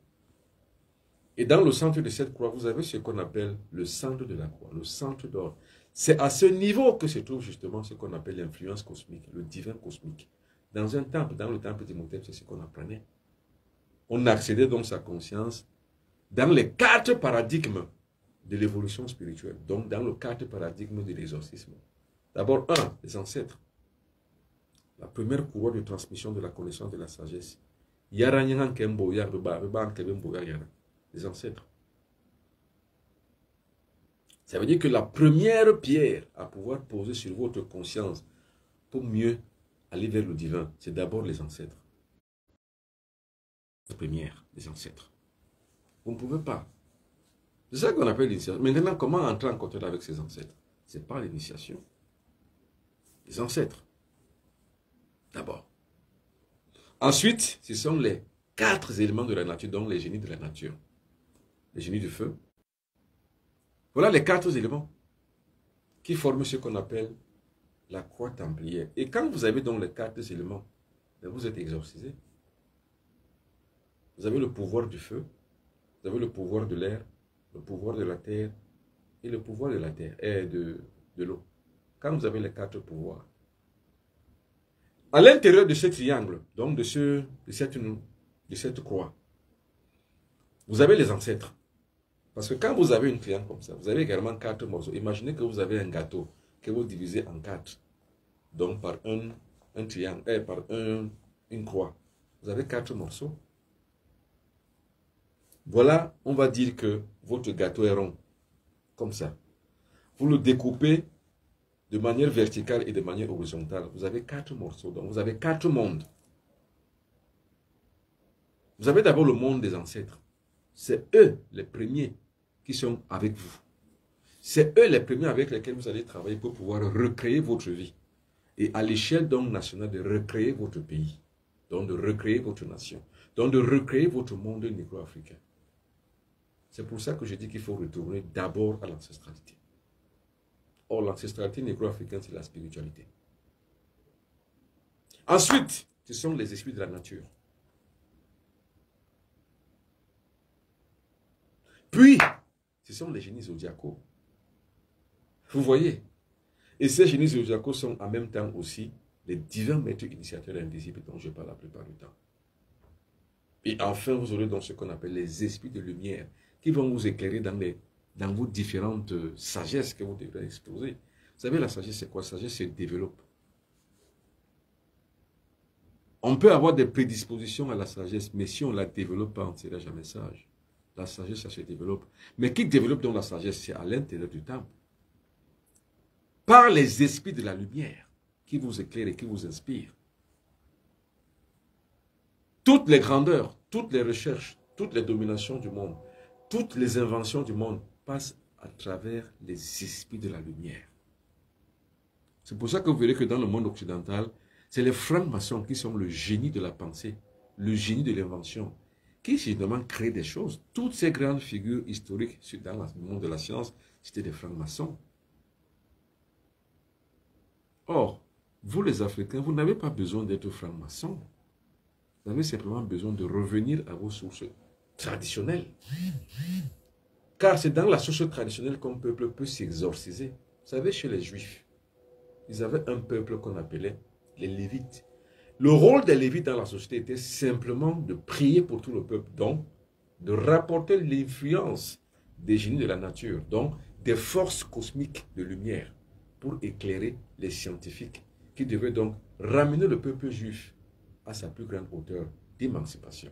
Et dans le centre de cette croix, vous avez ce qu'on appelle le centre de la croix, le centre d'or. C'est à ce niveau que se trouve justement ce qu'on appelle l'influence cosmique, le divin cosmique. Dans un temple, dans le temple d'Imhotep, c'est ce qu'on apprenait. On accédait donc sa conscience dans les 4 paradigmes de l'évolution spirituelle, donc dans le 4 paradigmes de l'exorcisme. D'abord, 1, les ancêtres. La première courroie de transmission de la connaissance de la sagesse. Les ancêtres. Ça veut dire que la première pierre à pouvoir poser sur votre conscience pour mieux aller vers le divin, c'est d'abord les ancêtres. La première, les ancêtres. Vous ne pouvez pas. C'est ça qu'on appelle l'initiation. Maintenant, comment entrer en contact avec ses ancêtres? C'est pas l'initiation. Les ancêtres. D'abord. Ensuite, ce sont les 4 éléments de la nature, donc les génies de la nature. Les génies du feu. Voilà les 4 éléments qui forment ce qu'on appelle la croix templière. Et quand vous avez donc les 4 éléments, vous êtes exorcisé. Vous avez le pouvoir du feu, vous avez le pouvoir de l'air, le pouvoir de la terre et le pouvoir de la terre et de l'eau. Quand vous avez les 4 pouvoirs, à l'intérieur de ce triangle, donc de cette croix, vous avez les ancêtres. Parce que quand vous avez une triangle comme ça, vous avez également 4 morceaux. Imaginez que vous avez un gâteau que vous divisez en 4. Donc par un triangle, par une croix. Vous avez 4 morceaux. Voilà, on va dire que votre gâteau est rond. Comme ça. Vous le découpez de manière verticale et de manière horizontale. Vous avez 4 morceaux. Donc vous avez 4 mondes. Vous avez d'abord le monde des ancêtres. C'est eux les premiers qui sont avec vous. C'est eux les premiers avec lesquels vous allez travailler pour pouvoir recréer votre vie. Et à l'échelle donc nationale, de recréer votre pays. Donc de recréer votre nation. Donc de recréer votre monde négro-africain. C'est pour ça que je dis qu'il faut retourner d'abord à l'ancestralité. Or, l'ancestralité négro-africaine, c'est la spiritualité. Ensuite, ce sont les esprits de la nature. Puis, ce sont les génies zodiacaux. Vous voyez? Et ces génies zodiacaux sont en même temps aussi les divins maîtres initiateurs invisibles dont je parle la plupart du temps. Et enfin, vous aurez donc ce qu'on appelle les esprits de lumière qui vont vous éclairer dans vos différentes sagesses que vous devrez exposer. Vous savez, la sagesse, c'est quoi? La sagesse se développe. On peut avoir des prédispositions à la sagesse, mais si on ne la développe pas, on ne sera jamais sage. La sagesse, ça se développe. Mais qui développe donc la sagesse? C'est à l'intérieur du temple. Par les esprits de la lumière qui vous éclairent et qui vous inspirent. Toutes les grandeurs, toutes les recherches, toutes les dominations du monde, toutes les inventions du monde passent à travers les esprits de la lumière. C'est pour ça que vous verrez que dans le monde occidental, c'est les francs-maçons qui sont le génie de la pensée, le génie de l'invention, qui finalement créent des choses. Toutes ces grandes figures historiques dans le monde de la science, c'était des francs-maçons. Or, vous les Africains, vous n'avez pas besoin d'être francs-maçons. Vous avez simplement besoin de revenir à vos sources traditionnelles. Car c'est dans la source traditionnelle qu'un peuple peut s'exorciser. Vous savez, chez les Juifs, ils avaient un peuple qu'on appelait les Lévites. Le rôle des Lévites dans la société était simplement de prier pour tout le peuple, donc de rapporter l'influence des génies de la nature, donc des forces cosmiques de lumière, pour éclairer les scientifiques, qui devaient donc ramener le peuple juif à sa plus grande hauteur d'émancipation.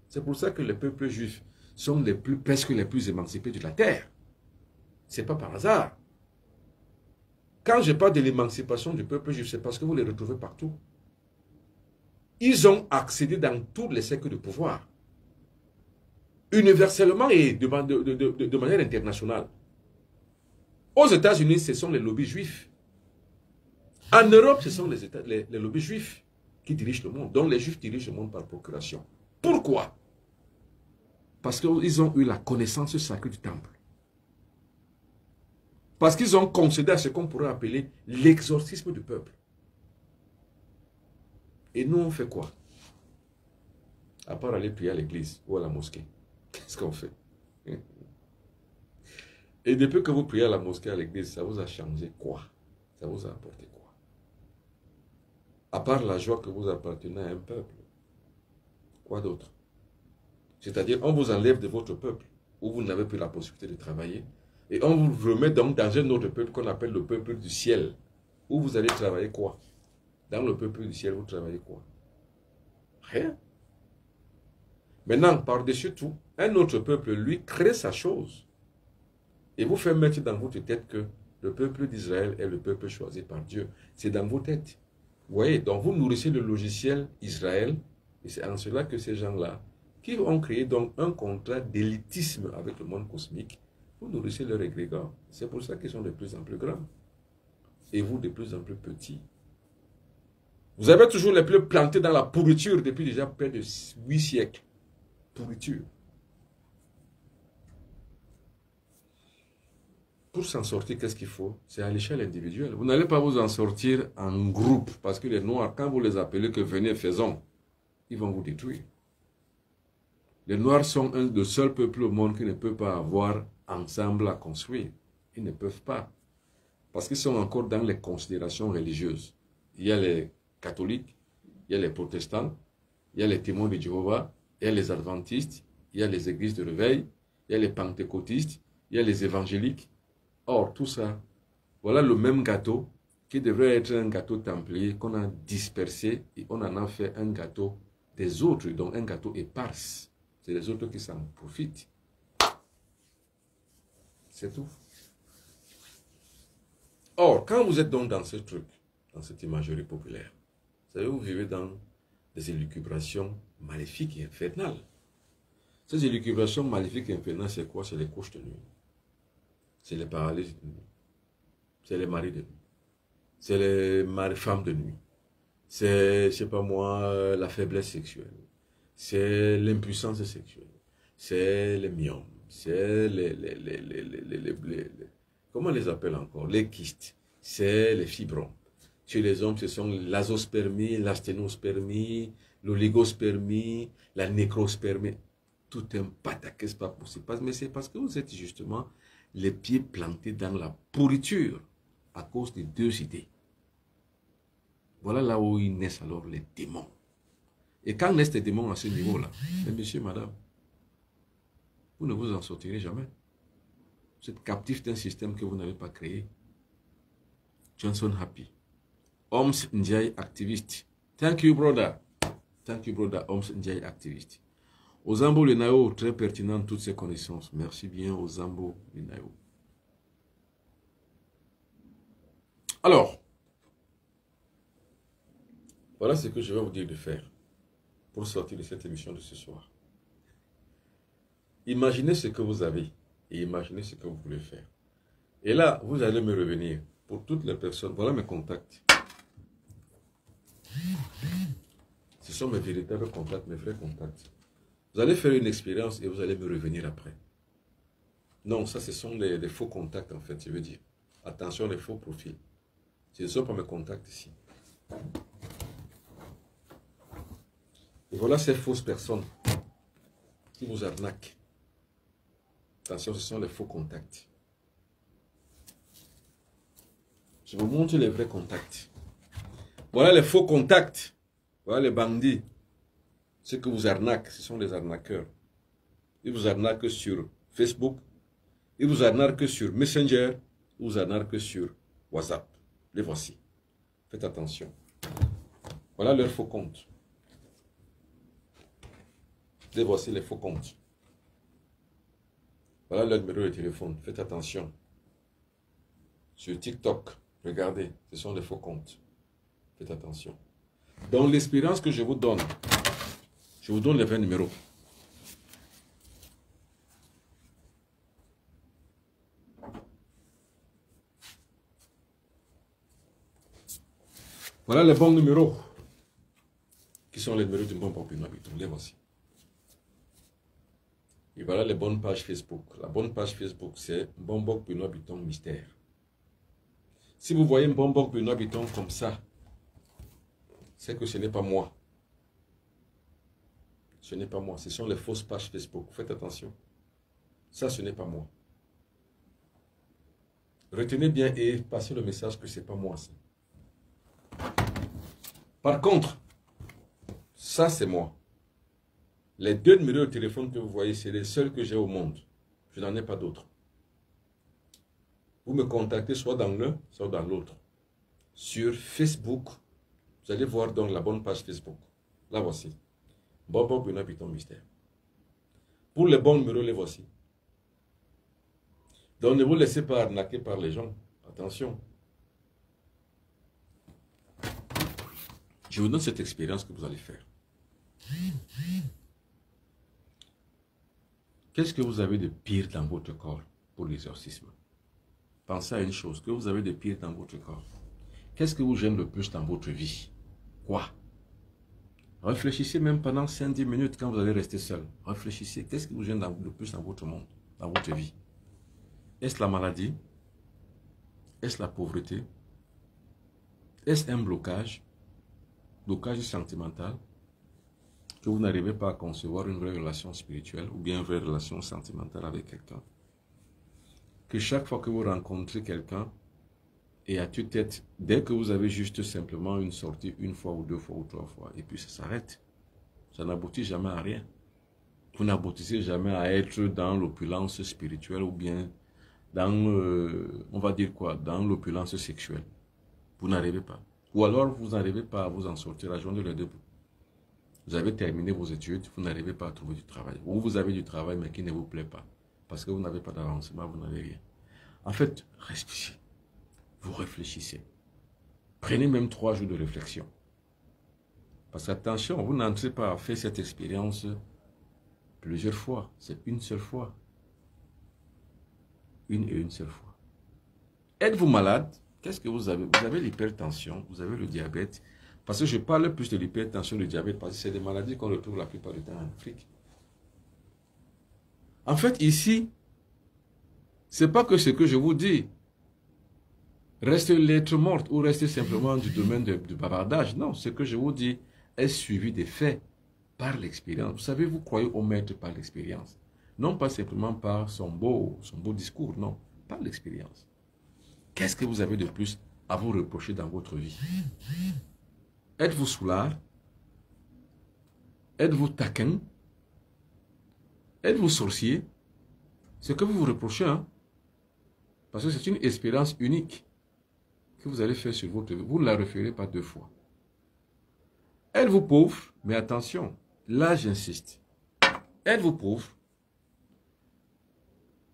C'est pour ça que les peuples juifs sont presque les plus émancipés de la terre. Ce n'est pas par hasard. Quand je parle de l'émancipation du peuple juif, c'est parce que vous les retrouvez partout. Ils ont accédé dans tous les cercles de pouvoir. Universellement et de manière internationale. Aux États-Unis, ce sont les lobbies juifs. En Europe, ce sont les lobbies juifs qui dirigent le monde. Donc les juifs dirigent le monde par procuration. Pourquoi? Parce qu'ils ont eu la connaissance sacrée du temple. Parce qu'ils ont concédé à ce qu'on pourrait appeler l'exorcisme du peuple. Et nous, on fait quoi? À part aller prier à l'église ou à la mosquée. Qu'est-ce qu'on fait? Et depuis que vous priez à la mosquée, à l'église, ça vous a changé quoi? Ça vous a apporté quoi? À part la joie que vous appartenez à un peuple. Quoi d'autre? C'est-à-dire, on vous enlève de votre peuple, où vous n'avez plus la possibilité de travailler, et on vous remet donc dans un autre peuple qu'on appelle le peuple du ciel, où vous allez travailler quoi? Dans le peuple du ciel, vous travaillez quoi? Rien. Maintenant, par-dessus tout, un autre peuple, lui, crée sa chose, et vous fait mettre dans votre tête que le peuple d'Israël est le peuple choisi par Dieu. C'est dans vos têtes. Vous voyez, donc vous nourrissez le logiciel Israël, et c'est en cela que ces gens-là, qui ont créé donc un contrat d'élitisme avec le monde cosmique, vous nourrissez leur égrégore. C'est pour ça qu'ils sont de plus en plus grands. Et vous de plus en plus petits. Vous avez toujours les pieds plantés dans la pourriture depuis déjà près de 8 siècles. Pourriture. Pour s'en sortir, qu'est-ce qu'il faut? C'est à l'échelle individuelle. Vous n'allez pas vous en sortir en groupe. Parce que les Noirs, quand vous les appelez que venez, faisons, ils vont vous détruire. Les Noirs sont un des seuls peuples au monde qui ne peut pas avoir ensemble à construire. Ils ne peuvent pas. Parce qu'ils sont encore dans les considérations religieuses. Il y a les catholiques, il y a les protestants, il y a les témoins de Jéhovah, il y a les adventistes, il y a les églises de réveil, il y a les pentecôtistes, il y a les évangéliques. Or, tout ça, voilà le même gâteau qui devrait être un gâteau templier qu'on a dispersé et on en a fait un gâteau des autres, donc un gâteau éparse. C'est les autres qui s'en profitent. C'est tout. Or, quand vous êtes donc dans ce truc, dans cette imagerie populaire, vous savez, vous vivez dans des élucubrations maléfiques et infernales. Ces élucubrations maléfiques et infernales, c'est quoi? C'est les couches de nuit. C'est les paralyses de nuit. C'est les maris de nuit. C'est les femmes de nuit. C'est, je sais pas moi, la faiblesse sexuelle. C'est l'impuissance sexuelle. C'est les myomes. C'est comment on les appelle encore? Les kystes, c'est les fibromes. Chez les hommes, ce sont l'azospermie, la sténospermie, l'oligospermie, la nécrospermie. Tout un pataquès, pas possible. Mais c'est parce que vous êtes justement les pieds plantés dans la pourriture à cause des deux idées. Voilà là où ils naissent alors les démons. Et quand naissent les démons à ce niveau-là, mais monsieur, madame, vous ne vous en sortirez jamais. Vous êtes captif d'un système que vous n'avez pas créé. Johnson Happy. Oms Ndiaye activiste. Thank you, brother. Thank you, brother. Oms Ndiaye activiste. Ozambo Lenayo, très pertinent toutes ces connaissances. Merci bien, Ozambo Lenayo. Alors, voilà ce que je vais vous dire de faire pour sortir de cette émission de ce soir. Imaginez ce que vous avez et imaginez ce que vous voulez faire. Et là, vous allez me revenir pour toutes les personnes. Voilà mes contacts. Ce sont mes véritables contacts, mes vrais contacts. Vous allez faire une expérience et vous allez me revenir après. Non, ça, ce sont des faux contacts, en fait, je veux dire. Attention, les faux profils. Ce ne sont pas mes contacts ici. Et voilà ces fausses personnes qui vous arnaquent. Attention, ce sont les faux contacts. Je vous montre les vrais contacts. Voilà les faux contacts. Voilà les bandits. Ceux qui vous arnaquent, ce sont les arnaqueurs. Ils vous arnaquent sur Facebook. Ils vous arnaquent sur Messenger. Ils vous arnaquent sur WhatsApp. Les voici. Faites attention. Voilà leurs faux comptes. Les voici les faux comptes. Voilà leur numéro de téléphone. Faites attention. Sur TikTok, regardez, ce sont les faux comptes. Faites attention. Dans l'expérience que je vous donne les 20 numéros. Voilà les bons numéros. Qui sont les numéros du bon Popino Habiton. Les voici. Et voilà les bonnes pages Facebook. La bonne page Facebook, c'est Bombok Benoît Biton Mystère. Si vous voyez un Bombok Benoît Biton comme ça, c'est que ce n'est pas moi. Ce n'est pas moi. Ce sont les fausses pages Facebook. Faites attention. Ça, ce n'est pas moi. Retenez bien et passez le message que ce n'est pas moi. Ça. Par contre, ça, c'est moi. Les deux numéros de téléphone que vous voyez, c'est les seuls que j'ai au monde. Je n'en ai pas d'autres. Vous me contactez soit dans l'un, soit dans l'autre. Sur Facebook, vous allez voir donc la bonne page Facebook. La voici. Bobo Benoît Biton Mystère. Pour les bons numéros, les voici. Donc ne vous laissez pas arnaquer par les gens. Attention. Je vous donne cette expérience que vous allez faire. Qu'est-ce que vous avez de pire dans votre corps pour l'exorcisme? Pensez à une chose, que vous avez de pire dans votre corps. Qu'est-ce que vous gêne le plus dans votre vie? Quoi? Réfléchissez même pendant 5-10 minutes quand vous allez rester seul. Réfléchissez, qu'est-ce qui vous gêne le plus dans votre monde, dans votre vie? Est-ce la maladie? Est-ce la pauvreté? Est-ce un blocage? Blocage sentimental? Que vous n'arrivez pas à concevoir une vraie relation spirituelle ou bien une vraie relation sentimentale avec quelqu'un. Que chaque fois que vous rencontrez quelqu'un, et à tue-tête, dès que vous avez juste simplement une sortie, une fois ou deux fois ou trois fois, et puis ça s'arrête. Ça n'aboutit jamais à rien. Vous n'aboutissez jamais à être dans l'opulence spirituelle ou bien dans, on va dire quoi, dans l'opulence sexuelle. Vous n'arrivez pas. Ou alors vous n'arrivez pas à vous en sortir, à joindre les deux bouts. Vous avez terminé vos études, vous n'arrivez pas à trouver du travail. Ou vous avez du travail mais qui ne vous plaît pas. Parce que vous n'avez pas d'avancement, vous n'avez rien. En fait, respirez. Vous réfléchissez. Prenez même 3 jours de réflexion. Parce qu'attention, vous n'entrez pas à faire cette expérience plusieurs fois. C'est une seule fois. Une et une seule fois. Êtes-vous malade? Qu'est-ce que vous avez? Vous avez l'hypertension, vous avez le diabète. Parce que je parle plus de l'hypertension et du diabète parce que c'est des maladies qu'on retrouve la plupart du temps en Afrique. En fait, ici, ce n'est pas que ce que je vous dis. reste lettre morte ou reste simplement du domaine du bavardage. Non, ce que je vous dis est suivi des faits par l'expérience. Vous savez, vous croyez au maître par l'expérience. Non pas simplement par son beau discours, non, par l'expérience. Qu'est-ce que vous avez de plus à vous reprocher dans votre vie? Êtes-vous soulard? Êtes-vous taquin? Êtes-vous sorcier? C'est que vous vous reprochez, hein? Parce que c'est une expérience unique que vous allez faire sur votre vie. Vous ne la referez pas 2 fois. Êtes-vous pauvre? Mais attention, là j'insiste. Êtes-vous pauvre?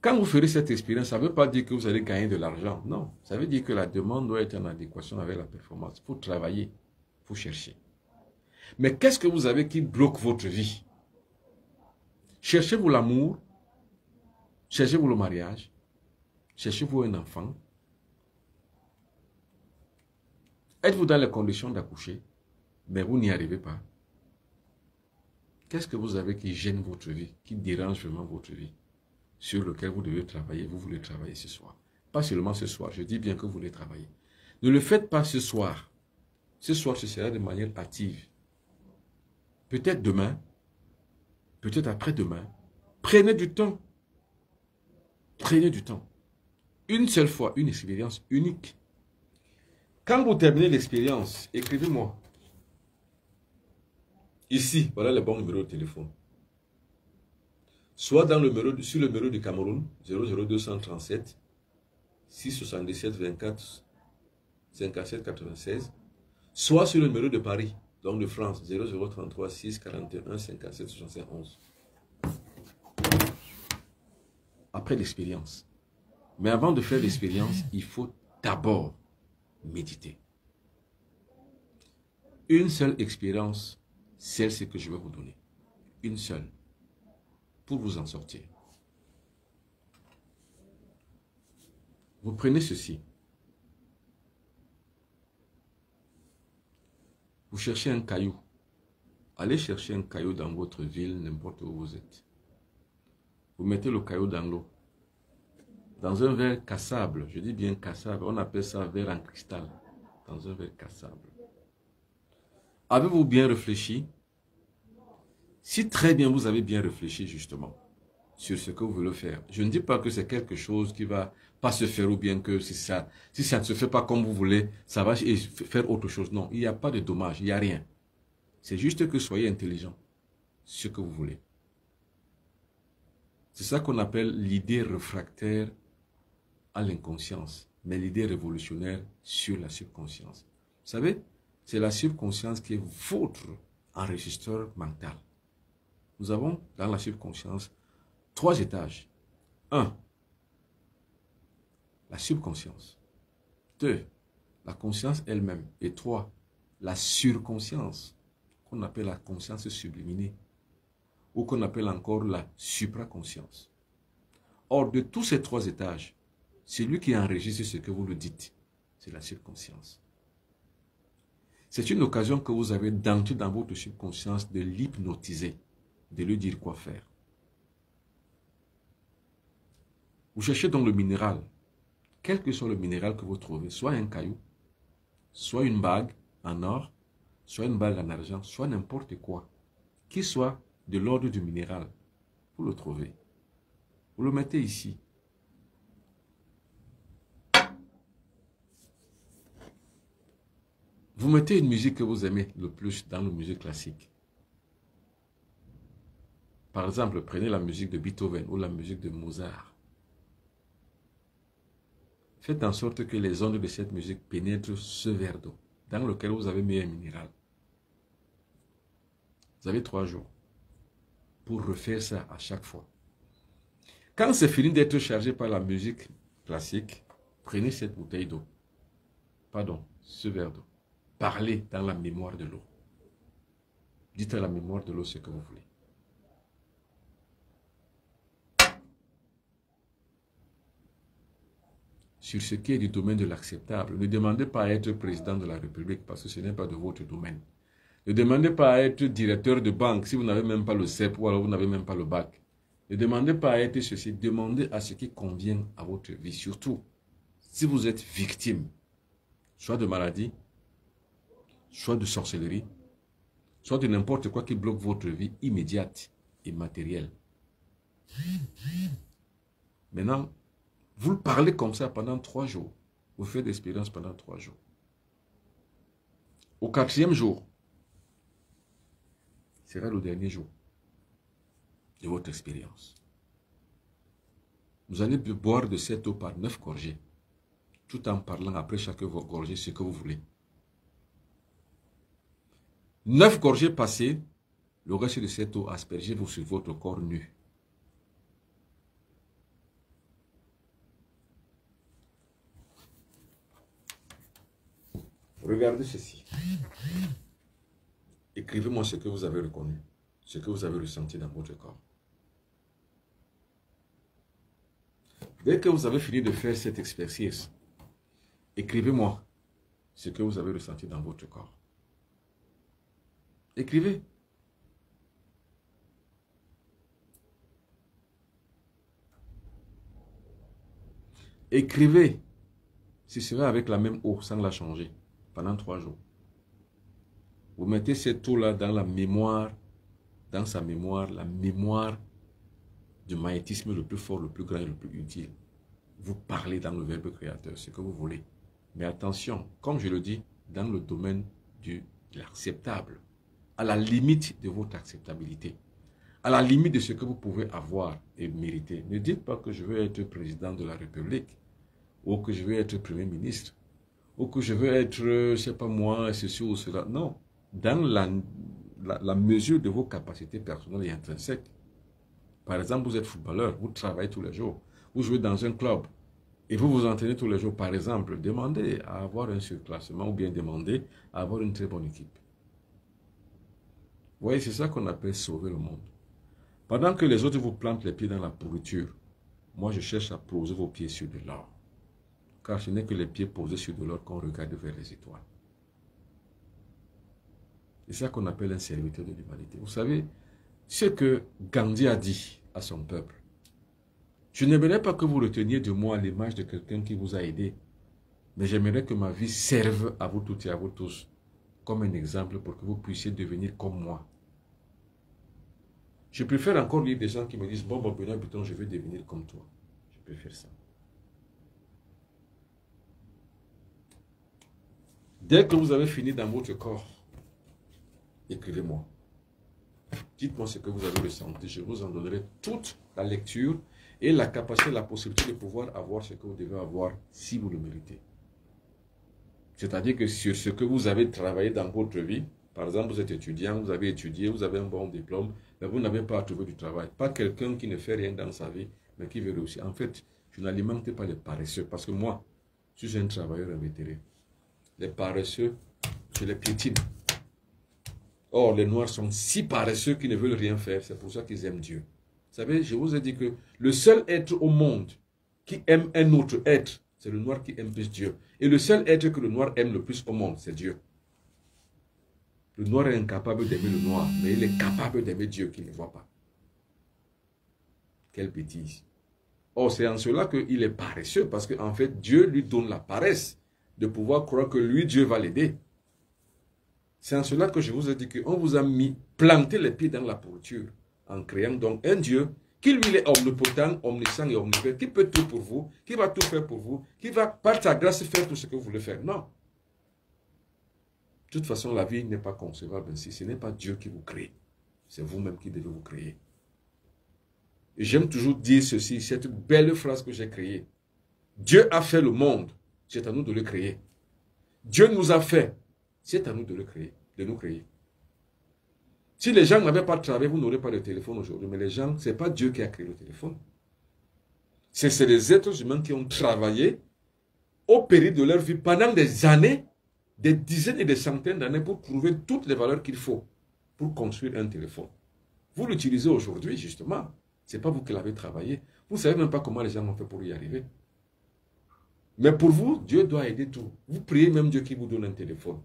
Quand vous ferez cette expérience, ça ne veut pas dire que vous allez gagner de l'argent. Non, ça veut dire que la demande doit être en adéquation avec la performance. Il faut travailler, il faut chercher. Mais qu'est-ce que vous avez qui bloque votre vie? Cherchez-vous l'amour? Cherchez-vous le mariage? Cherchez-vous un enfant? Êtes-vous dans les conditions d'accoucher, mais vous n'y arrivez pas? Qu'est-ce que vous avez qui gêne votre vie, qui dérange vraiment votre vie, sur lequel vous devez travailler, vous voulez travailler ce soir? Pas seulement ce soir, je dis bien que vous voulez travailler. Ne le faites pas ce soir. Ce soir, ce sera de manière active. Peut-être demain, peut-être après-demain. Prenez du temps. Prenez du temps. Une seule fois, une expérience unique. Quand vous terminez l'expérience, écrivez-moi. Ici, voilà le bon numéro de téléphone. Soit dans sur le numéro du Cameroun, 00237 677 24 57 96. Soit sur le numéro de Paris, donc de France, 0033 641 57 71. Après l'expérience. Mais avant de faire l'expérience, il faut d'abord méditer. Une seule expérience, celle-ci que je vais vous donner. Une seule. Pour vous en sortir. Vous prenez ceci. Vous cherchez un caillou. Allez chercher un caillou dans votre ville, n'importe où vous êtes. Vous mettez le caillou dans l'eau. Dans un verre cassable, je dis bien cassable, on appelle ça verre en cristal. Dans un verre cassable. Avez-vous bien réfléchi? Si très bien vous avez bien réfléchi justement sur ce que vous voulez faire, je ne dis pas que c'est quelque chose qui va pas se faire ou bien que si ça ne se fait pas comme vous voulez, ça va faire autre chose. Non, il n'y a pas de dommage, il n'y a rien. C'est juste que soyez intelligent, ce que vous voulez. C'est ça qu'on appelle l'idée réfractaire à l'inconscience, mais l'idée révolutionnaire sur la subconscience. Vous savez, c'est la subconscience qui est votre enregistreur mental. Nous avons dans la subconscience 3 étages. 1. La subconscience. 2. La conscience elle-même. Et 3. La surconscience, qu'on appelle la conscience subliminée, ou qu'on appelle encore la supraconscience. Or, de tous ces 3 étages, celui qui enregistre ce que vous le dites, c'est la subconscience. C'est une occasion que vous avez d'entrer dans votre subconscience de l'hypnotiser, de lui dire quoi faire. Vous cherchez donc le minéral, quel que soit le minéral que vous trouvez, soit un caillou, soit une bague en or, soit une bague en argent, soit n'importe quoi, qui soit de l'ordre du minéral, vous le trouvez. Vous le mettez ici. Vous mettez une musique que vous aimez le plus dans la musique classique. Par exemple, prenez la musique de Beethoven ou la musique de Mozart. Faites en sorte que les ondes de cette musique pénètrent ce verre d'eau dans lequel vous avez mis un minéral. Vous avez 3 jours pour refaire ça à chaque fois. Quand c'est fini d'être chargé par la musique classique, prenez cette bouteille d'eau. Pardon, ce verre d'eau. Parlez dans la mémoire de l'eau. Dites à la mémoire de l'eau ce que vous voulez. Sur ce qui est du domaine de l'acceptable, ne demandez pas à être président de la République parce que ce n'est pas de votre domaine. Ne demandez pas à être directeur de banque si vous n'avez même pas le CEP ou alors vous n'avez même pas le bac. Ne demandez pas à être ceci, demandez à ce qui convient à votre vie. Surtout, si vous êtes victime soit de maladie, soit de sorcellerie, soit de n'importe quoi qui bloque votre vie immédiate et matérielle. Maintenant, vous le parlez comme ça pendant 3 jours. Vous faites l'expérience pendant 3 jours. Au 4e jour, sera le dernier jour de votre expérience. Vous allez boire de cette eau par 9 gorgées, tout en parlant après chaque gorgée ce que vous voulez. 9 gorgées passées, le reste de cette eau aspergez-vous sur votre corps nu. Regardez ceci. Écrivez-moi ce que vous avez reconnu, ce que vous avez ressenti dans votre corps. Dès que vous avez fini de faire cette exercice, écrivez-moi ce que vous avez ressenti dans votre corps. Écrivez. Écrivez. Ce sera avec la même eau, sans la changer, pendant 3 jours. Vous mettez cette eau-là dans la mémoire, dans sa mémoire, la mémoire du magnétisme le plus fort, le plus grand et le plus utile. Vous parlez dans le verbe créateur, ce que vous voulez. Mais attention, comme je le dis, dans le domaine de l'acceptable, à la limite de votre acceptabilité, à la limite de ce que vous pouvez avoir et mériter. Ne dites pas que je veux être président de la République, ou que je veux être premier ministre, ou que je veux être, je ne sais pas moi, ceci ou cela. Non. Dans la mesure de vos capacités personnelles et intrinsèques. Par exemple, vous êtes footballeur, vous travaillez tous les jours, vous jouez dans un club et vous vous entraînez tous les jours. Par exemple, demandez à avoir un surclassement ou bien demandez à avoir une très bonne équipe. Vous voyez, c'est ça qu'on appelle sauver le monde. Pendant que les autres vous plantent les pieds dans la pourriture, moi je cherche à poser vos pieds sur de l'or. Car ce n'est que les pieds posés sur de l'or qu'on regarde vers les étoiles. C'est ça qu'on appelle un serviteur de l'humanité. Vous savez, ce que Gandhi a dit à son peuple, je n'aimerais pas que vous reteniez de moi l'image de quelqu'un qui vous a aidé, mais j'aimerais que ma vie serve à vous toutes et à vous tous comme un exemple pour que vous puissiez devenir comme moi. Je préfère encore lire des gens qui me disent, bon, Benoît Buton, je veux devenir comme toi. Je préfère ça. Dès que vous avez fini dans votre corps, écrivez-moi. Dites-moi ce que vous avez ressenti. Je vous en donnerai toute la lecture et la capacité, la possibilité de pouvoir avoir ce que vous devez avoir si vous le méritez. C'est-à-dire que sur ce que vous avez travaillé dans votre vie, par exemple, vous êtes étudiant, vous avez étudié, vous avez un bon diplôme, mais vous n'avez pas trouvé du travail. Pas quelqu'un qui ne fait rien dans sa vie, mais qui veut réussir. En fait, je n'alimente pas les paresseux, parce que moi, je suis un travailleur invétéré. Les paresseux, je les piétine. Or, les Noirs sont si paresseux qu'ils ne veulent rien faire. C'est pour ça qu'ils aiment Dieu. Vous savez, je vous ai dit que le seul être au monde qui aime un autre être, c'est le Noir qui aime plus Dieu. Et le seul être que le Noir aime le plus au monde, c'est Dieu. Le Noir est incapable d'aimer le Noir, mais il est capable d'aimer Dieu qu'il ne voit pas. Quelle bêtise. Or, c'est en cela qu'il est paresseux, parce qu'en fait, Dieu lui donne la paresse de pouvoir croire que lui, Dieu va l'aider. C'est en cela que je vous ai dit qu'on vous a planté les pieds dans la pourriture, en créant donc un Dieu qui lui est omnipotent, omniscient et omnipotent, qui peut tout pour vous, qui va tout faire pour vous, qui va par sa grâce faire tout ce que vous voulez faire. Non. De toute façon, la vie n'est pas concevable ainsi. Ce n'est pas Dieu qui vous crée. C'est vous-même qui devez vous créer. Et j'aime toujours dire ceci, cette belle phrase que j'ai créée. Dieu a fait le monde, c'est à nous de le créer. Dieu nous a fait, c'est à nous de le créer, de nous créer. Si les gens n'avaient pas travaillé, vous n'aurez pas de téléphone aujourd'hui. Mais les gens, ce n'est pas Dieu qui a créé le téléphone. C'est les êtres humains qui ont travaillé au péril de leur vie pendant des années, des dizaines et des centaines d'années pour trouver toutes les valeurs qu'il faut pour construire un téléphone. Vous l'utilisez aujourd'hui, justement. Ce n'est pas vous qui l'avez travaillé. Vous ne savez même pas comment les gens ont fait pour y arriver. Mais pour vous, Dieu doit aider tout. Vous priez même Dieu qui vous donne un téléphone.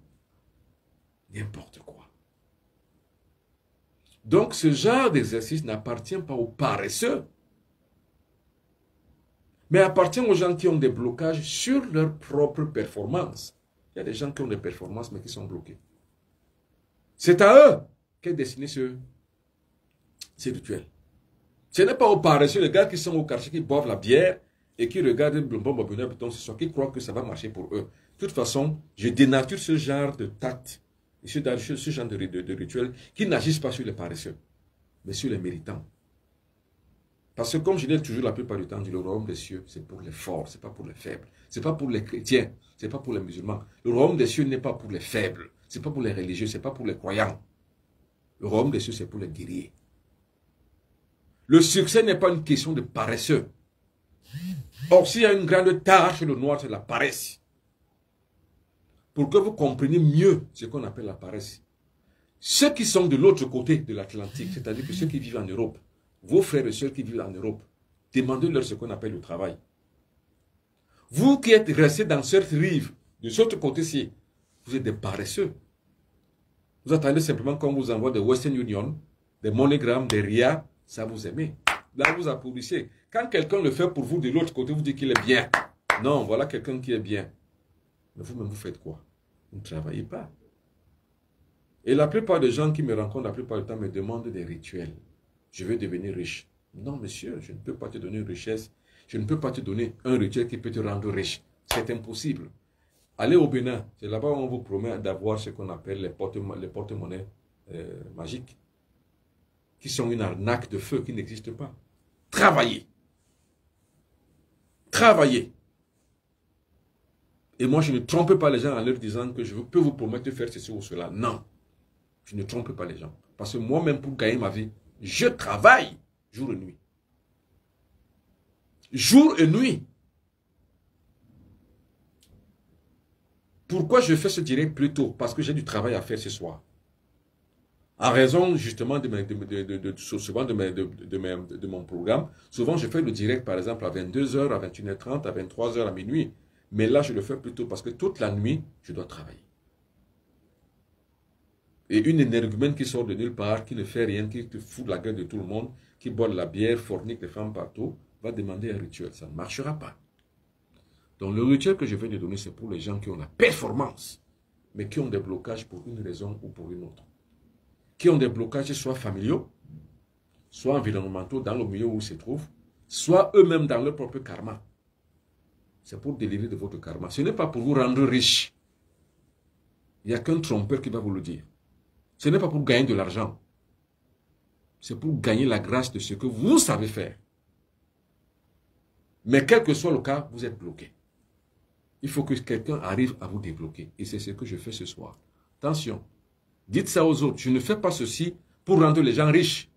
N'importe quoi. Donc, ce genre d'exercice n'appartient pas aux paresseux, mais appartient aux gens qui ont des blocages sur leur propre performance. Il y a des gens qui ont des performances, mais qui sont bloqués. C'est à eux qu'est destiné ces rituels. Ce n'est pas aux paresseux, les gars qui sont au quartier, qui boivent la bière et qui regardent le bon bonheur ce soir, qui croient que ça va marcher pour eux. De toute façon, je dénature ce genre de tact, ce genre de rituels qui n'agissent pas sur les paresseux, mais sur les méritants. Parce que comme je l'ai toujours la plupart du temps dit, le royaume des cieux, c'est pour les forts, ce n'est pas pour les faibles. Ce n'est pas pour les chrétiens, ce n'est pas pour les musulmans. Le royaume des cieux n'est pas pour les faibles, ce n'est pas pour les religieux, ce n'est pas pour les croyants. Le royaume des cieux, c'est pour les guerriers. Le succès n'est pas une question de paresseux. Or, s'il y a une grande tâche chez le noir, c'est la paresse. Pour que vous compreniez mieux ce qu'on appelle la paresse. Ceux qui sont de l'autre côté de l'Atlantique, c'est-à-dire que ceux qui vivent en Europe, vos frères et sœurs qui vivent en Europe, demandez-leur ce qu'on appelle le travail. Vous qui êtes restés dans cette rive, de cet autre côté-ci, vous êtes des paresseux. Vous attendez simplement qu'on vous envoie des Western Union, des MoneyGram, des RIA, ça vous aimez. Là, vous applaudissez. Quand quelqu'un le fait pour vous de l'autre côté, vous dites qu'il est bien. Non, voilà quelqu'un qui est bien. Mais vous-même, vous faites quoi? Vous ne travaillez pas. Et la plupart des gens qui me rencontrent, la plupart du temps, me demandent des rituels. Je veux devenir riche. Non, monsieur, je ne peux pas te donner une richesse. Je ne peux pas te donner un rituel qui peut te rendre riche. C'est impossible. Allez au Bénin. C'est là-bas où on vous promet d'avoir ce qu'on appelle les porte-monnaies magiques, qui sont une arnaque de feu qui n'existe pas. Travaillez. Travaillez. Et moi, je ne trompe pas les gens en leur disant que je peux vous promettre de faire ceci ou cela. Non. Je ne trompe pas les gens. Parce que moi-même, pour gagner ma vie, je travaille jour et nuit. Jour et nuit. Pourquoi je fais ce direct plus tôt? Parce que j'ai du travail à faire ce soir. En raison justement de mon programme, souvent je fais le direct par exemple à 22h, à 21h30, à 23h, à minuit. Mais là je le fais plus tôt parce que toute la nuit, je dois travailler. Et une énergumène qui sort de nulle part, qui ne fait rien, qui te fout de la gueule de tout le monde, qui boit de la bière, fornique les femmes partout, va demander un rituel. Ça ne marchera pas. Donc le rituel que je vais te donner, c'est pour les gens qui ont la performance, mais qui ont des blocages pour une raison ou pour une autre. Qui ont des blocages soit familiaux, soit environnementaux dans le milieu où ils se trouvent, soit eux-mêmes dans leur propre karma. C'est pour délivrer de votre karma. Ce n'est pas pour vous rendre riche. Il n'y a qu'un trompeur qui va vous le dire. Ce n'est pas pour gagner de l'argent. C'est pour gagner la grâce de ce que vous savez faire. Mais quel que soit le cas, vous êtes bloqué. Il faut que quelqu'un arrive à vous débloquer. Et c'est ce que je fais ce soir. Attention. Dites ça aux autres. Je ne fais pas ceci pour rendre les gens riches.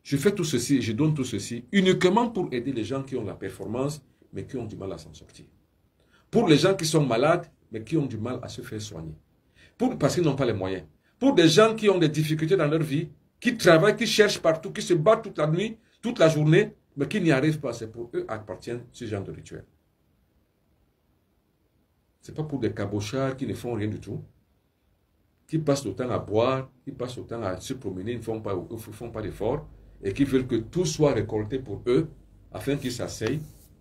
Je fais tout ceci, je donne tout ceci uniquement pour aider les gens qui ont la performance, mais qui ont du mal à s'en sortir. Pour les gens qui sont malades, mais qui ont du mal à se faire soigner. Parce qu'ils n'ont pas les moyens. Pour des gens qui ont des difficultés dans leur vie, qui travaillent, qui cherchent partout, qui se battent toute la nuit, toute la journée, mais qui n'y arrivent pas. C'est pour eux appartiennent ce genre de rituel. Ce n'est pas pour des cabochards qui ne font rien du tout, qui passent le temps à boire, qui passent le temps à se promener, ils ne font pas d'efforts, et qui veulent que tout soit récolté pour eux, afin qu'ils s'asseyent,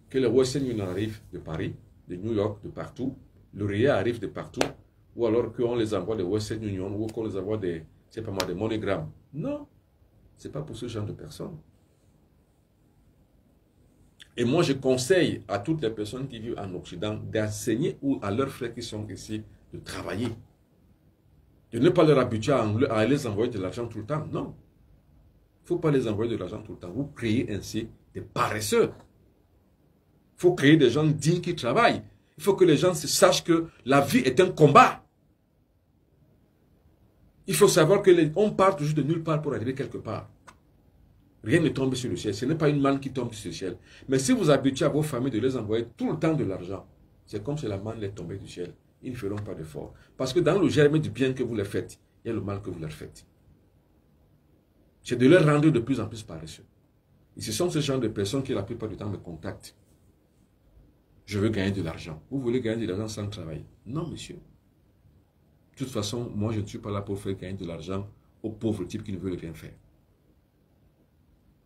que les Western Union arrivent de Paris, de New York, de partout, le RIA arrive de partout, ou alors qu'on les envoie de Western Union, ou qu'on les envoie des MoneyGram. Non, ce n'est pas pour ce genre de personnes. Et moi, je conseille à toutes les personnes qui vivent en Occident d'enseigner ou à leurs frères qui sont ici de travailler. De ne pas leur habituer à les envoyer de l'argent tout le temps. Non. Il ne faut pas les envoyer de l'argent tout le temps. Vous créez ainsi des paresseux. Il faut créer des gens dignes qui travaillent. Il faut que les gens sachent que la vie est un combat. Il faut savoir qu'on part toujours de nulle part pour arriver quelque part. Rien ne tombe sur le ciel. Ce n'est pas une manne qui tombe sur le ciel. Mais si vous habituez à vos familles de les envoyer tout le temps de l'argent, c'est comme si la manne est tombée du ciel. Ils ne feront pas d'effort. Parce que dans le germe du bien que vous leur faites, il y a le mal que vous leur faites. C'est de leur rendre de plus en plus paresseux. Et ce sont ce genre de personnes qui la plupart du temps me contactent. Je veux gagner de l'argent. Vous voulez gagner de l'argent sans travailler? Non, monsieur. De toute façon, moi, je ne suis pas là pour faire gagner de l'argent aux pauvres types qui ne veulent rien faire.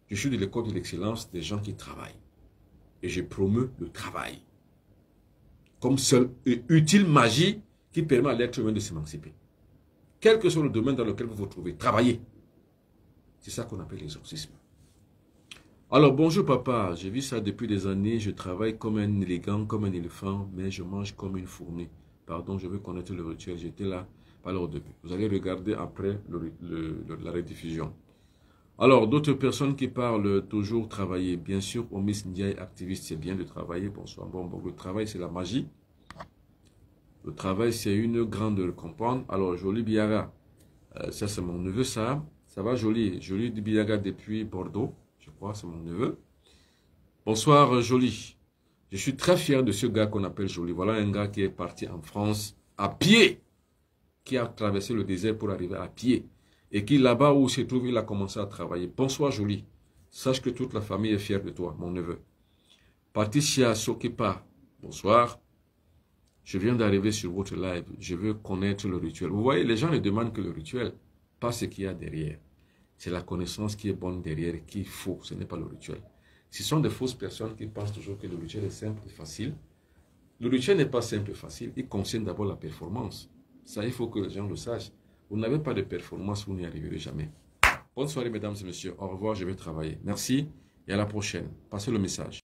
Je suis de l'école de l'excellence des gens qui travaillent. Et je promeux le travail. comme seule et utile magie qui permet à l'être humain de s'émanciper. Quel que soit le domaine dans lequel vous vous trouvez, travaillez. C'est ça qu'on appelle l'exorcisme. Alors, bonjour papa, j'ai vu ça depuis des années, je travaille comme un élégant, comme un éléphant, mais je mange comme une fourmi. Pardon, je veux connaître le rituel, j'étais là, pas là au début. Vous allez regarder après la rediffusion. Alors, d'autres personnes qui parlent toujours travailler. Bien sûr, Omis Ndiaye, activiste, c'est bien de travailler. Bonsoir. Bon, le travail, c'est la magie. Le travail, c'est une grande comprendre. Alors, Jolie Biaga, ça c'est mon neveu, ça. Ça va, Jolie? Jolie Biaga depuis Bordeaux, je crois, c'est mon neveu. Bonsoir, Jolie. Je suis très fier de ce gars qu'on appelle Jolie. Voilà un gars qui est parti en France à pied, qui a traversé le désert pour arriver à pied. Et qui, là-bas où il se trouve, il a commencé à travailler. Bonsoir, Jolie. Sache que toute la famille est fière de toi, mon neveu. Patricia Sokepa, bonsoir. Je viens d'arriver sur votre live. Je veux connaître le rituel. Vous voyez, les gens ne demandent que le rituel, pas ce qu'il y a derrière. C'est la connaissance qui est bonne derrière, qui est faux. Ce n'est pas le rituel. Ce sont des fausses personnes qui pensent toujours que le rituel est simple et facile. Le rituel n'est pas simple et facile. Il concerne d'abord la performance. Ça, il faut que les gens le sachent. Vous n'avez pas de performance, vous n'y arriverez jamais. Bonne soirée, mesdames et messieurs. Au revoir, je vais travailler. Merci et à la prochaine. Passez le message.